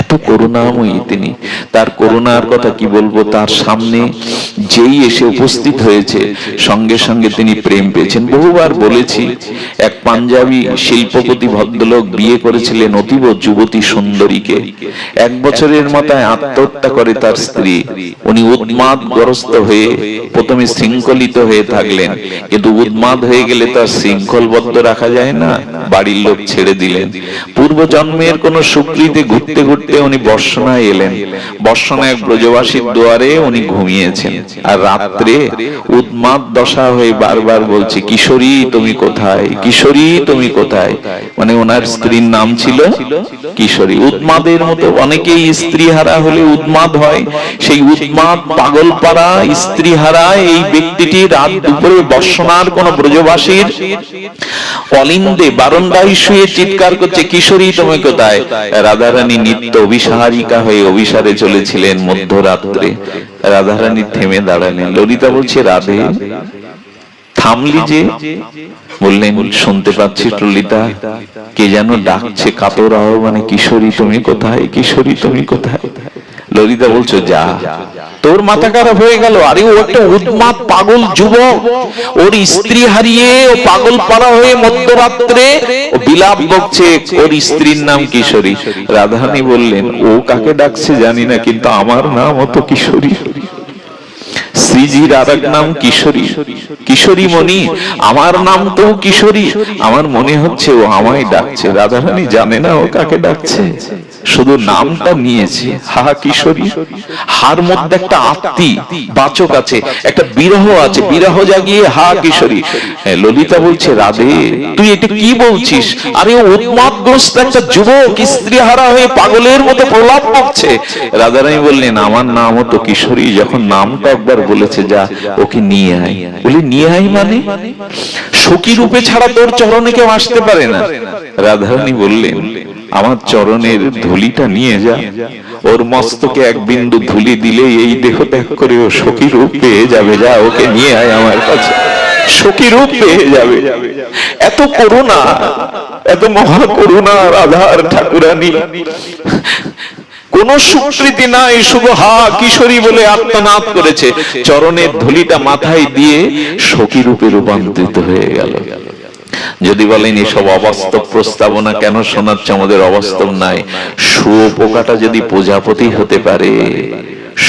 এত করুণাময়ী তিনি। তার করুণার কথা কি বলবো, তার সামনে যেই এসে উপস্থিত হয়েছে, সঙ্গে সঙ্গে তিনি প্রেম পেয়েছেন। বহুবার বলেছি, এক পাঞ্জাবি শিল্পপতি ভদ্রলোক বিয়ে করেছিলেন অতীব যুবতী সুন্দরীকে। 1 বছরের মাথায় আত্মহত্যা করে তার স্ত্রী। উনি উন্মাদগ্রস্ত হয়ে প্রথমে শৃঙ্খলিত হয়ে থাকলেন, কিন্তু উন্মাদ হয়ে গেলে তার শৃঙ্খলবদ্ধ রাখা যায় না, বাড়ির লোক ছেড়ে দিলেন। পূর্ব জন্মের কোন সুকৃতে ঘুরতে ঘুরতে উনি বর্ষণায় এলেন। বর্ষণায় ব্রজবাসীর দুয়ারে উনি ঘুমিয়েছেন, আর রাত্রে উন্মাদ দশা হয়ে বারবার বলছে, কিশোরী তুমি কোথায়, কিশোরী তুমি কোথায়। মানে ওনার স্ত্রীর নাম ছিল কিশোরী। উন্মাদের মতো অনেকেই স্ত্রী হারা হলে উন্মাদ হয়। সেই উন্মাদ পাগল পাড়া স্ত্রী হারা এই ব্যক্তিটি রাত দুপুরে বর্ষণার কোন ব্রজবাসীর অলিন্দে বারান্দায় শুয়ে চিৎকার করছে, কিশোরী তুমি কোথায়। রাধারানী নিত্য অভিসারিকা হয়ে অভিসারে চলেছিলেন। মধ্যরাত্রে রাধারানী থেমে দাঁড়ালেন। ললিতা বলছে, রাধে থামলি যে? বললেন, শুনতে পাচ্ছি ললিতা, কে যেন ডাকছে কাতর আহ্বানে, কিশোরী তুমি কোথায়, কিশোরী তুমি কোথায়? ললিতা বলছো, যা, তোর মাথা খারাপ হয়ে গেল। আরে ও একটা উন্মাদ পাগল যুবক, ওর স্ত্রী হারিয়ে ও পাগল পাড়া হয়ে মধ্যরাত্রে ও বিলাপ বকছে, ওর স্ত্রীর নাম কিশোরী। রাধারানী বললেন, ও কাকে ডাকছে জানি না, কিন্তু আমার নাম তো কিশোরী। শ্রীজির আর এক নাম কিশোরী, কিশোরী মণি, আমার নাম তো কিশোরী। আমার মনে হচ্ছে ও আমায় ডাকছে। রাধারানী জানে না ও কাকে ডাকছে, শুধু নামটা নিয়েছে, হা কিশোরী। হার মধ্যে একটা আত্মি বাচক আছে, একটা বিরহ আছে, বিরহ জাগিয়ে হা কিশোরী। ললিতা বলছে, রাধে তুই এটা কি বলছিস? আরে ও উন্মাদগ্রস্ত একটা যুবক, স্ত্রী হারা হয়ে পাগলের মতো প্রলাপ করছে। রাধারানী বললেন, আমার নামও তো কিশোরী। যখন নামটা একবার বলেছে, যা ওকে নিয়ে আয়। বলি, নিয়ে আয় মানে? সখী রূপে ছাড়া তোর চরণে কেউ আসতে পারে না। রাধারানী বললেন, আমার চরণের ধুলিটা নিয়ে যা, ওর মস্তকে এক বিন্দু ধুলি দিলে এই দেহ ত্যাগ করে ও সখী রূপ পেয়ে যাবে। যা, ওকে নিয়ে আয় আমার কাছে, সখী রূপ পেয়ে যাবে। এত করুণা, এত মহা করুণা রাধার ঠাকুরানী। কোন স্বীকৃতি নাই, শুধু হা কিশোরী বলে আত্মনাদ করেছে। চরণের ধুলিটা মাথায় দিয়ে সখী রূপে রূপান্তরিত হয়ে গেল। যদি বলেন এসব অবাস্তব প্রস্তাবনা কেন শোনাচ্ছে, আমাদের অবাস্তব নাই। শুয়োপোকাটা যদি প্রজাপতি হতে পারে,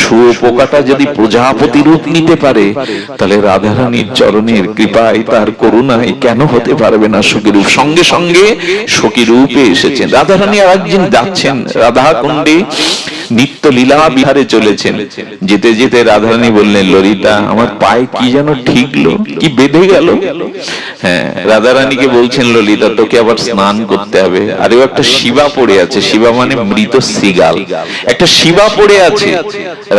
শুয়োপোকাটা যদি প্রজাপতি রূপ নিতে পারে, তাহলে রাধারানীর চরণের কৃপায়, তার করুণায় কেন হতে পারবে না সখী রূপ? সঙ্গে সঙ্গে সখী রূপে এসেছেন। রাধারানী আর একদিন যাচ্ছেন রাধা কুণ্ডে, নিত্য লীলা বিহারে চলেছেন। যেতে যেতে রাধারানী বললেন, ললিতা আমার পায়ে কি যেন ঠিকলো, কি বেঁধে গেল। হ্যাঁ, রাধারানীকে বলছেন, ললিতা তোকে আবার স্নান করতে হবে। আরে ও একটা শিবা পড়ে আছে, শিবা মানে মৃত শৃগাল, একটা শিবা পড়ে আছে।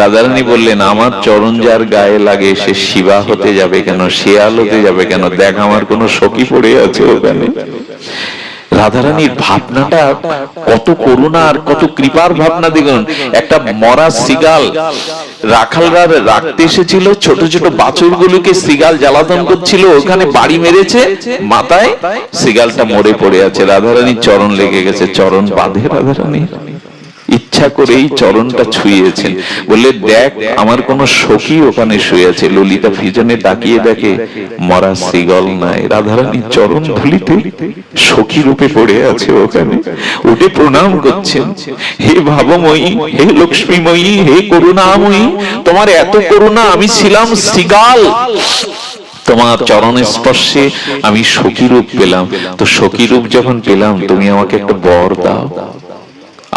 রাধারানী বললেন, আমার চরণ যার গায়ে লাগে সে শিবা হতে যাবে কেন, শেয়াল হতে যাবে কেন? দেখ আমার কোন সখী পড়ে আছে ওখানে। রাধারানীর ভাবনাটা কত করুণা আর কত কৃপার ভাবনা। দেখুন, একটা মরা শৃগাল রাখালরা রাখতে এসেছিল, ছোট ছোট বাছুরগুলোকে শৃগাল জ্বালাতন করছিল, ওখানে বাড়ি মেরেছে, মাথায় শৃগালটা মরে পড়ে আছে। রাধারানীর চরণ লেগে গেছে, চরণ বাঁধে রাধারানী ইচ্ছা করেই চরণটা ছুঁয়েছেন। বললে, দেখ আমার কোন সখী ওখানে শুয়ে আছে। ললিতা পিছনে তাকিয়ে দেখে মরা শৃগাল নাই, রাধারানীর চরণ ধুলিতে সখী রূপে পড়ে আছে ওখানে। উঠে প্রণাম করছেন, হে ভাবময়ী, হে লক্ষ্মীময়ী, হে করুণাময়ী, তোমার এত করুণা, আমি ছিলাম শৃগাল, তোমার চরণের স্পর্শে আমি সখী রূপ পেলাম। তো সখী রূপ যখন পেলাম, তুমি আমাকে একটা বর দাও,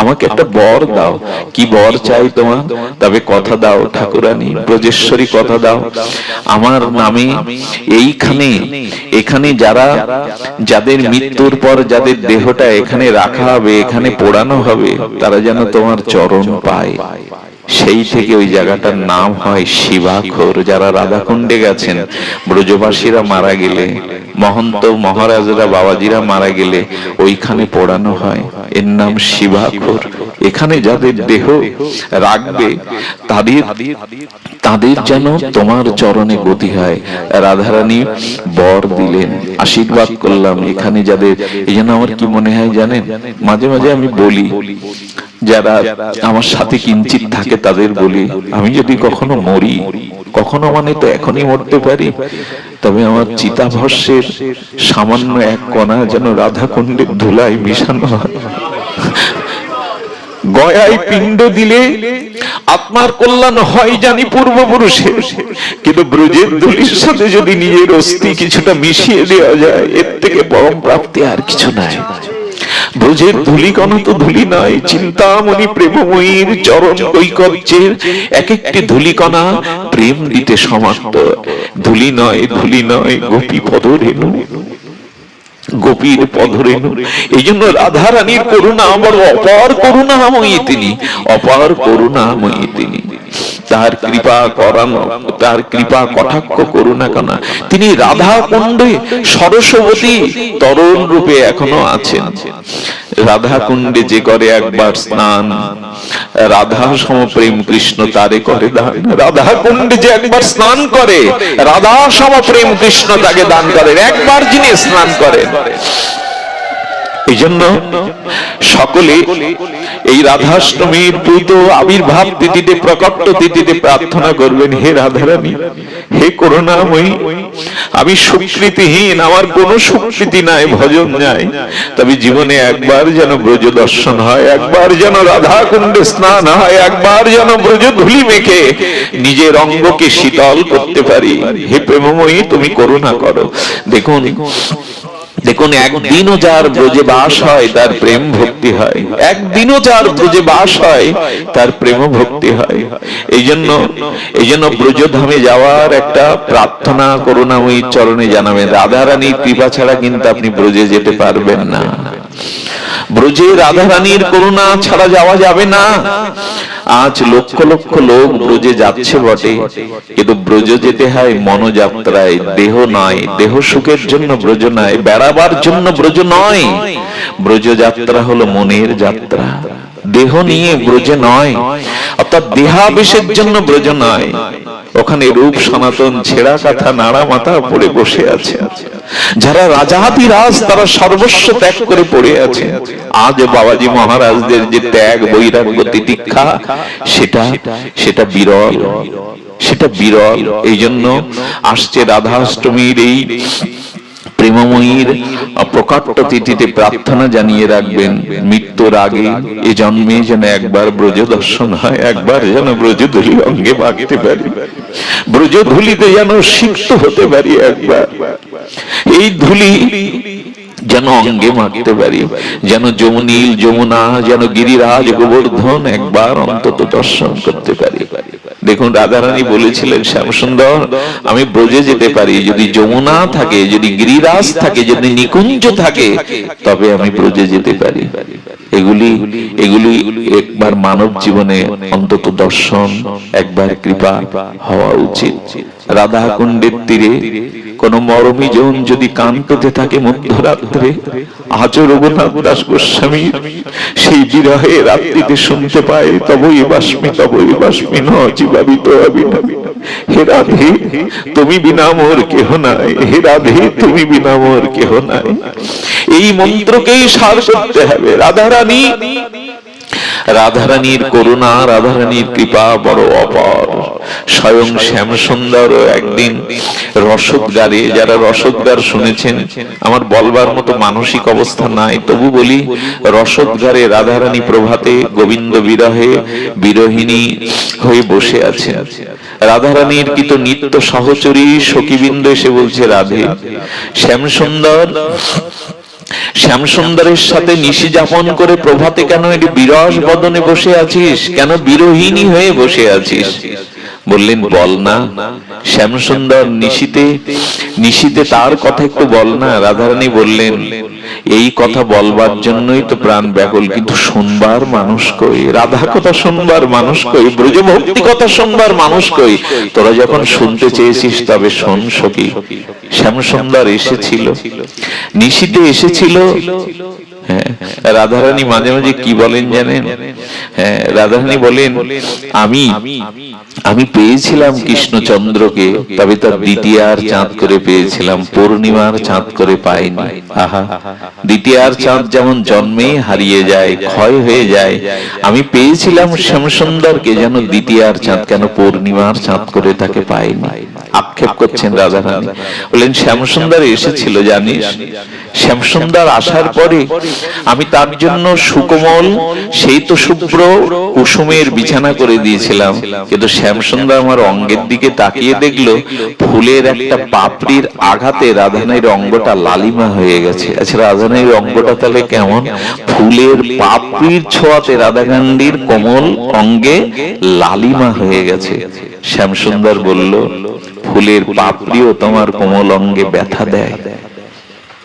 আমাকে একটা বর দাও। কি বর চাই তোমার? তবে কথা দাও ঠাকুরানী, ব্রজেশ্বরী কথা দাও, আমার নামে এইখানে, এখানে যারা, যাদের মৃত্যুর পর যাদের দেহটা এখানে রাখা হবে, এখানে পোড়ানো হবে, তারা যেন তোমার চরণ পায়। সেই থেকে ওই জায়গাটার নাম হয় শিবাখোর। যারা রাধাকুণ্ডে গেছেন, ব্রজবাসীরা মারা গেলে, মহন্ত মহারাজরা বাবাজিরা মারা গেলে ওইখানে পোড়ানো হয়, এর নাম শিবাখোর। এখানে যাদের দেহ রাখবে তাদের যেন তোমার চরণে গতি হয়। রাধারানী বর দিলেন, আশীর্বাদ করলাম এখানে যাদের। এই জন্য আমার কি মনে হয় জানেন, মাঝে মাঝে আমি বলি, যারা আমার সাথে কিঞ্চিত থাকে তাদের বলি, আমি যদি কখনো মরি, কখনো মানে তো এখনই মরতে পারি, তবে আমার চিতাভস্যের সামান্য এক কণা যেন রাধাকুণ্ডের ধুলায় মিশানো হয়। গয়ায় পিণ্ড দিলে আত্মার কল্যাণ হয় জানি পূর্বপুরুষের, কিন্তু ব্রজের ধুলির সাথে যদি নিজের অস্থি কিছুটা মিশিয়ে দেওয়া যায়, এর থেকে পরম প্রাপ্তি আর কিছু নাই। ব্রজের ধুলিকণা তো ধুলি নয়, চিন্তামণি প্রেমময়ীর চরণ কৈকর্যের এক একটি ধুলিকণা প্রেম দিতে সমর্থ। ধুলি নয়, ধুলি নয়, গোপী পদরেণু, গোপীর পদরেণু। এই জন্য রাধারানীর করুণা আমার অপার করুণাময়ী তিনি, অপার করুণাময়ী তিনি। তাহার কৃপা করানো, তাহার কৃপা কটাক্ষ করুণা কেন। তিনি রাধা কুণ্ডে সরস্বতী তরুণ রূপে এখনো আছেন। রাধা কুণ্ডে যে করে একবার স্নান, রাধা সমপ্রেম কৃষ্ণ তারে করে দান। রাধা কুণ্ডে যে একবার স্নান করে, রাধা সমপ্রেম কৃষ্ণ তাকে দান করেন। একবার যিনি স্নান করেন, এই জন্য সকলে এই রাধাষ্টমীর পূত আবির্ভাব তিথিতে, প্রকট তিথিতে প্রার্থনা করবেন, হে রাধারানী, হে করুণাময়ী, আমি সুকৃতিহীন, আমার কোনো সুকৃতি নাই, ভজন নাই, তবে জীবনে একবার যেন ব্রজ দর্শন হয়, একবার যেন রাধা কুণ্ডে স্নান হয়, একবার যেন ব্রজ ধুলি মেখে নিজের অঙ্গকে শীতল করতে পারি। হে প্রেমময়ী, তুমি করুণা করো। দেখুন দেখুন, একদিনও যার ব্রজে বাস হয় তার প্রেম ভক্তি হয়, একদিনও যার ব্রজে বাস হয় তার প্রেম ভক্তি হয়। এই জন্য ব্রজধামে যাওয়ার একটা প্রার্থনা করুণাময়ী চরণে জানাবেন। রাধারানীর কৃপা ছাড়া কিন্তু আপনি ব্রজে যেতে পারবেন না। ব্রজে রাধারানীর করুণা ছাড়া যাওয়া যাবে না। আজ লক্ষ লক্ষ লোক ব্রজে যাচ্ছে বটে, কিন্তু ব্রজ যেতে হয় মনোযাত্রায়, দেহ নয়। দেহ সুখের জন্য ব্রজ নয়, বেড়াবার জন্য ব্রজ নয়। ব্রজ যাত্রা হলো মনের যাত্রা, দেহ নিয়ে ব্রজে নয়, অর্থাৎ দেহাবেশের জন্য ব্রজ নয়। ওখানে রূপ সনাতন ছেঁড়া কাঁথা নাড়া মাথা পড়ে বসে আছে। যারা রাজাধিরাজ তারা সর্বস্ব ত্যাগ করে পড়ে আছে। আজ বাবাজি মহারাজদের যে ত্যাগ, বৈরাগ্য, তিতিক্ষা, সেটা বিরল, সেটা বিরল। এই জন্য আসছে রাধাষ্টমীর এই প্রেমময়ীর প্রকাট্য তিথিতে প্রার্থনা জানিয়ে রাখবেন, মৃত্যুর আগে এ জন্মে যেন একবার ব্রজ দর্শন হয়, একবার যেন ব্রজ ধুলি অঙ্গে মাখতে পারি, ব্রজ ধুলিতে যেন সিক্ত হতে পারি, একবার এই ধুলি যেন অঙ্গে মাখতে পারি, যেন যমুনীল যমুনা, যেন গিরিরাজ গোবর্ধন একবার অন্তত দর্শন করতে পারি। দেখুন, রাধারানী বলেছিলেন, শ্যামসুন্দর, আমি ব্রজে যেতে পারি যদি যমুনা থাকে, যদি গিরিরাজ থাকে, যদি নিকুঞ্জ থাকে, তবে আমি ব্রজে যেতে পারি। এগুলি একবার মানব জীবনে অন্তত দর্শন, একবার কৃপা হওয়া উচিত। রাধা কুণ্ডের তীরে কোন মরমী জন যদি কান পেতে থাকে মধ্যরাত্রে, আজও রঘুনাথ দাস গোস্বামী সেই বিরহে রাত্রিতে শুনতে পায়, তবই বাস্মি তবই বাস্মি ন জীবাবিত অবিনবী। হে রাধে, তুমি বিনা মোর কেহ নাই, হে রাধে, তুমি বিনা মোর কেহ নাই। এই মন্ত্রকেই সার করতে হবে। রাধারানীর করুণা, রাধারানীর কৃপা বড় অপার। স্বয়ং শ্যামসুন্দর একদিন রসদগারে, যারা রসদগার শুনেছেন, আমার বলবার মতো মানসিক অবস্থা নাই, তবু বলি, রসদগারে রাধারানী প্রভাতে গোবিন্দ বিরহে বিরহিনী হয়ে বসে আছেন। রাধারানীর কি তো নিত্য সহচরী সখীবৃন্দ এসে বলছে, রাধে, শ্যামসুন্দরের সাথে নিশি যাপন করে প্রভাতে কেন এটি বিরস বদনে বসে আছিস, কেন বিরহিনী হয়ে বসে আছিস? বললেন, বল না শ্যামসুন্দর, নিশিতে তার কথা একটু বল না। রাধারানী বললেন, এই কথা বলবার জন্যই তো প্রাণ ব্যাকুল, কিন্তু শুনবার মানুষ কই? রাধা কথা শুনবার মানুষ কই? ব্রজভক্তি কথা শুনবার মানুষ কই? তোরা যখন শুনতে চেয়েছিস তবে শোন সখী। শ্যামসুন্দর এসেছিল, নিশিতে এসেছিল। হ্যাঁ, রাধারানী মাঝে মাঝে কি বলেন জানেন? হ্যাঁ, রাধারানী বলেন, আমি পেয়েছিলাম কৃষ্ণচন্দ্রকে, তবে তার দ্বিতীয়ার চাঁদ করে পেয়েছিলাম, পূর্ণিমার চাঁদ করে পাইনি। আহা, দ্বিতীয়ার চাঁদ যেমন জন্মেই হারিয়ে যায়, ক্ষয় হয়ে যায়, আমি পেয়েছিলাম শ্যামসুন্দরকে, যেন দ্বিতীয়ার চাঁদ, কেন পূর্ণিমার চাঁদ করে তাকে পাইনি। আক্ষেপ করছেন রাধারানী। বললেন, শ্যামসুন্দর এসেছিল জানিস, শ্যামসুন্দর আসার পরে আমি তার জন্য সুকোমল সেই তো শুভ্র কুসুমের বিছানা করে দিয়েছিলাম, কিন্তু শ্যামসুন্দর আমার অঙ্গের দিকে তাকিয়ে দেখলো ফুলের একটা পাপড়ির আঘাতে রাধারানীর অঙ্গটা লালিমা হয়ে গেছে। আচ্ছা, রাধারানীর অঙ্গটা তাহলে কেমন? ফুলের পাপড়ির ছোঁয়াতে রাধাকান্ডির কোমল অঙ্গে লালিমা হয়ে গেছে। শ্যামসুন্দর বলল, ফুলের পাপড়িও তোমার কোমল অঙ্গে ব্যথা দেয়,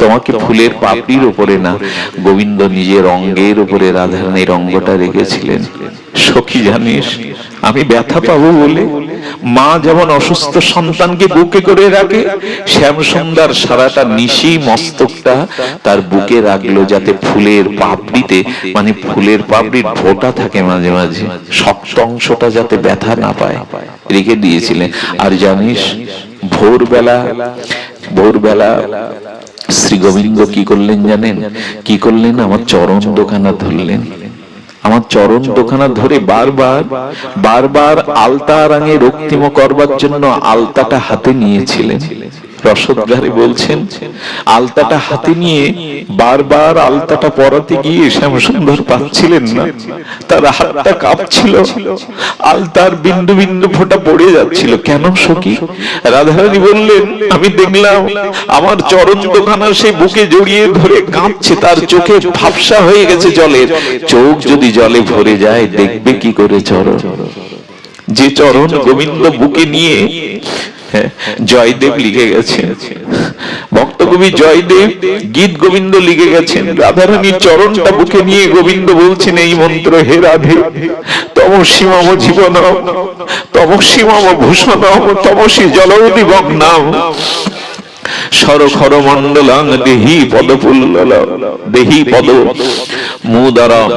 তোমাকে ফুলের পাপড়ির উপরে না, গোবিন্দ নিজের অঙ্গের উপরে রাধারানীর অঙ্গটা রেখেছিলেন। সখী জানিস, আমি ব্যথা পাবো বলে মা যেমন অসুস্থ সন্তানকে বুকে করে রাখে, শ্যামসুন্দর সারাটা নিশি মস্তকটা তার বুকে রাখলো, যাতে ফুলের পাপড়িতে, মানে ফুলের পাপড়ির ফোঁটা থাকে মাঝে মাঝে, শক্ত অংশটা যাতে ব্যথা না পায়, রেখে দিয়েছিলেন। আর জানিস, ভোরবেলা শ্রী গোবিন্দ কি করলেন জানেন? কি করলেন? আমার চরণ দোকানা ধরলেন। আমার চরণ দোকানা ধরে বারবার আলতা রাঙে রক্তিম করবার জন্য আলতাটা হাতে নিয়েছিলেন। রসদগারে বলছেন, আলতাটা হাতে নিয়ে বারবার আলতাটা পরাতে গিয়ে শ্যামসুন্দর পাচ্ছিলেন না, তার হাতটা কাঁপছিল, আলতার বিন্দু বিন্দু ফোঁটা পড়ে যাচ্ছিল। কেন সখী? রাধারানী বললেন, আমি দেখলাম আমার চরণ দোকানা সেই বুকে জড়িয়ে ধরে কাঁপছে, তার চোখে ঝাপসা হয়ে গেছে জলের। চোখ যদি জলে ভরে যায় দেখবে কি করে চরণ? যে চরণ গোবিন্দ বুকে নিয়ে জয়দেব লিখে গেছেন, ভক্তকবি জয়দেব গীত গোবিন্দ লিখে গেছেন, রাধারানীর চরণটা বুকে নিয়ে গোবিন্দ বলছেন এই মন্ত্র, হে রাধে তমসি মম জীবনম, তমসি মম ভূষণম, তমসি জলৌদি ভগ্নাম, সরখর মণ্ডলাং দেহি পদপুল্লল, দেহি পদ মুদরম।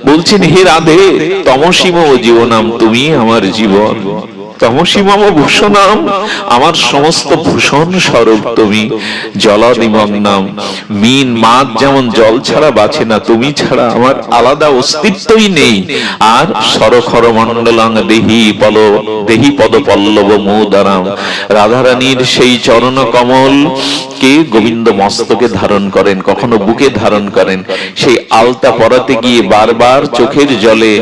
বলছেন, হে রাধে তমসি মম জীবনম, তুমি আমার জীবন, তমসি মম ভূষণম, আমার সমস্ত ভূষণ স্বরূপ তুমি, জলাদিমগ্নম, মিন মাছ যেমন জল ছাড়া বাঁচে না, তুমি ছাড়া আমার আলাদা অস্তিত্বই নেই। আর সরখর মণ্ডলাং দেহি পদ পল্লব মুদরম, রাধারানীর সেই চরণ কমল কে গোবিন্দ মস্তকে ধারণ করেন, কখনো বুকে ধারণ করেন। সেই আলতা পরাতে গিয়ে বারবার চোখের জলে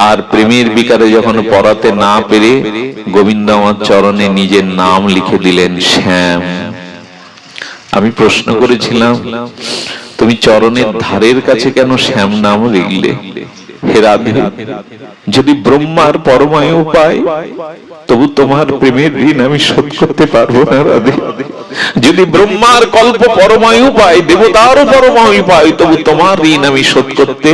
আর প্রেমের বিকারে যখন পরাতে না পেরে গোবিন্দ আমার চরণে নিজের নাম লিখে দিলেন, শ্যাম। আমি প্রশ্ন করেছিলাম, তুমি চরণের ধারের কাছে কেন শ্যাম নাম লিখলে? হে রাধে, যদি ব্রহ্মার পরমায়ু পাই তবু তোমার প্রেমের ঋণ আমি শোধ করতে পারবো না রাধে। যদি ব্রহ্মার কল্প পরমায়ু পাই, দেবতারও পরমায়ু পাই, তবু তোমার ঋণ আমি শোধ করতে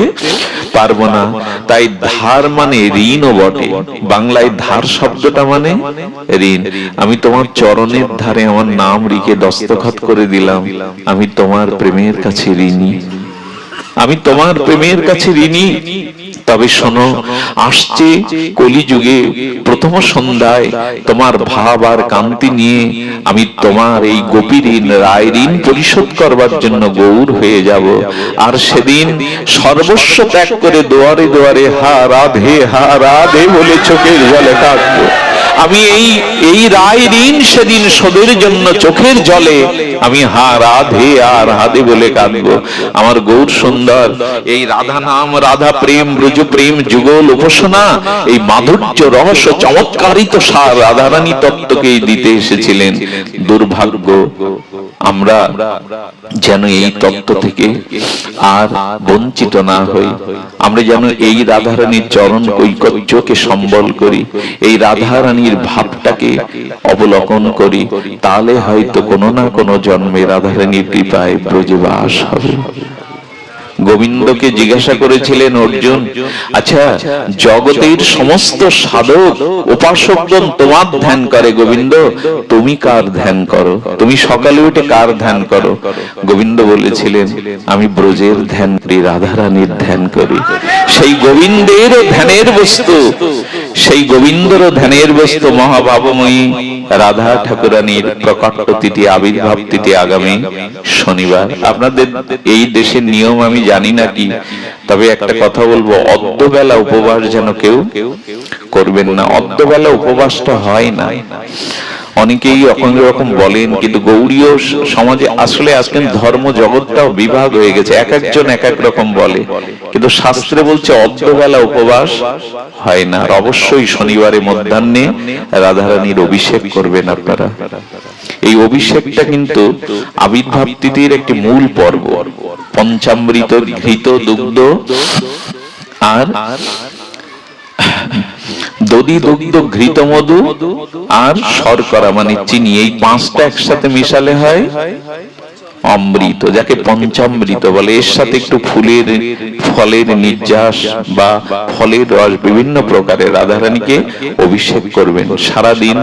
পারবো না। তাই ধার মানে ঋণও বটে, বাংলায় ধার শব্দটা মানে ঋণ। আমি তোমার চরণের ধারে আমার নাম লিখে দস্তখত করে দিলাম, আমি তোমার প্রেমের কাছে ঋণী, আমি তোমার প্রেমের কাছে ঋণী। তবে শোনো, আসছে কলিযুগে প্রথম সন্ধ্যায় তোমার ভাব আর কান্তি নিয়ে আমি তোমার এই গোপী ঋণ, রায় ঋণ পরিশোধ করবার জন্য গৌর হয়ে যাব। আর সেদিন সর্বস্ব ত্যাগ করে দুয়ারে দুয়ারে হা রাধে বলে চোখের জলে কাঁদবো। আমি এই রায় ঋণ সেদিন শোধের জন্য চোখের জলে আমি হা রাধে আর রাধে বলে কাঁদবো। আমার গৌর সুন্দর এই রাধা নাম, রাধা প্রেম, ব্রজ প্রেম, যুগল উপাসনা, এই মাধুর্য রহস্য চমৎকারিত সার রাধারানী তত্ত্বকেই দিতে এসেছিলেন। দুর্ভাগ্য আমরা যেন এই তত্ত্ব থেকে আর বঞ্চিত না হই, আমরা যেন এই রাধারানীর চরণ কৈকর্যকে সম্বল করি, এই রাধারানীর ভাবটাকে অবলোকন করি, তাহলে হয়তো কোনো না কোনো জন্মে রাধারানীর কৃপায় ব্রজে বাস হবে। গোবিন্দকে জিজ্ঞাসা করেছিলেন অর্জুন, আচ্ছা জগতের সমস্ত সাধক উপাসকগণ তোমার ধ্যান করে, গোবিন্দ তুমি কার ধ্যান করো? তুমি সকালে উঠে কার ধ্যান করো? গোবিন্দ বলেছিলেন, আমি ব্রজের ধ্যান করি, রাধারানীর ধ্যান করি। সেই গোবিন্দের ধ্যানের বস্তু, সেই গোবিন্দর ধ্যানের বস্তু মহাভাবময়ী রাধা ঠাকুরানীর প্রকট তিথি, আবির্ভাব তিথি আগামী শনিবার। আপনাদের এই দেশের নিয়ম আমি জানি না কি, তবে একটা কথা বলবো, অর্ধবেলা উপবাস যেন কেউ করবেন না। অর্ধবেলা উপবাসটা হয় না, অনেকেই রকম বলেন, কিন্তু গৌড়ীয় সমাজে আসলে আজকাল ধর্ম জগৎটাও বিভাগ হয়ে গেছে, এক একজন এক এক রকম বলে, কিন্তু শাস্ত্রে বলছে অর্ধবেলা উপবাস হয় না। অবশ্যই শনিবারে মধ্যাহ্নে রাধারানীর অভিষেক করবেন আপনারা। এই অভিষেকটা কিন্তু আবির্ভাব তিথির একটি মূল পর্ব। পঞ্চামৃত, ঘৃত, দুগ্ধ আর দধি, দুগ্ধ, ঘৃত, মধু আর শর্করা মানে চিনি, এই পাঁচটা একসাথে মিশালে হয় অমৃত, যাকে পঞ্চামৃত বলে, এর সাথে একটু ফুলের ফলের নির্যাস বা ফলের রস বিভিন্ন প্রকারের রাধারানীকে অভিষেক করবেন। সারাদিন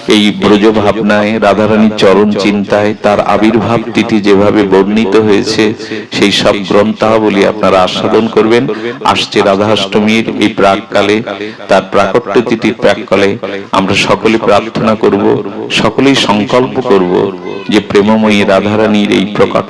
এই ব্রজ ভাবনায়, রাধারানীর চরণ চিন্তায়, তার আবির্ভাব তিথি যেভাবে বর্ণিত হয়েছে সেই সব গ্রন্থাবলী আপনারা আস্বাদন করবেন। আসছে রাধাষ্টমীর এই প্রাককালে, তার প্রাকট্য তিথির প্রাককালে আমরা সকলে প্রার্থনা করব, সকলেই সংকল্প করব যে প্রেমময়ী রাধারানীর এই প্রকট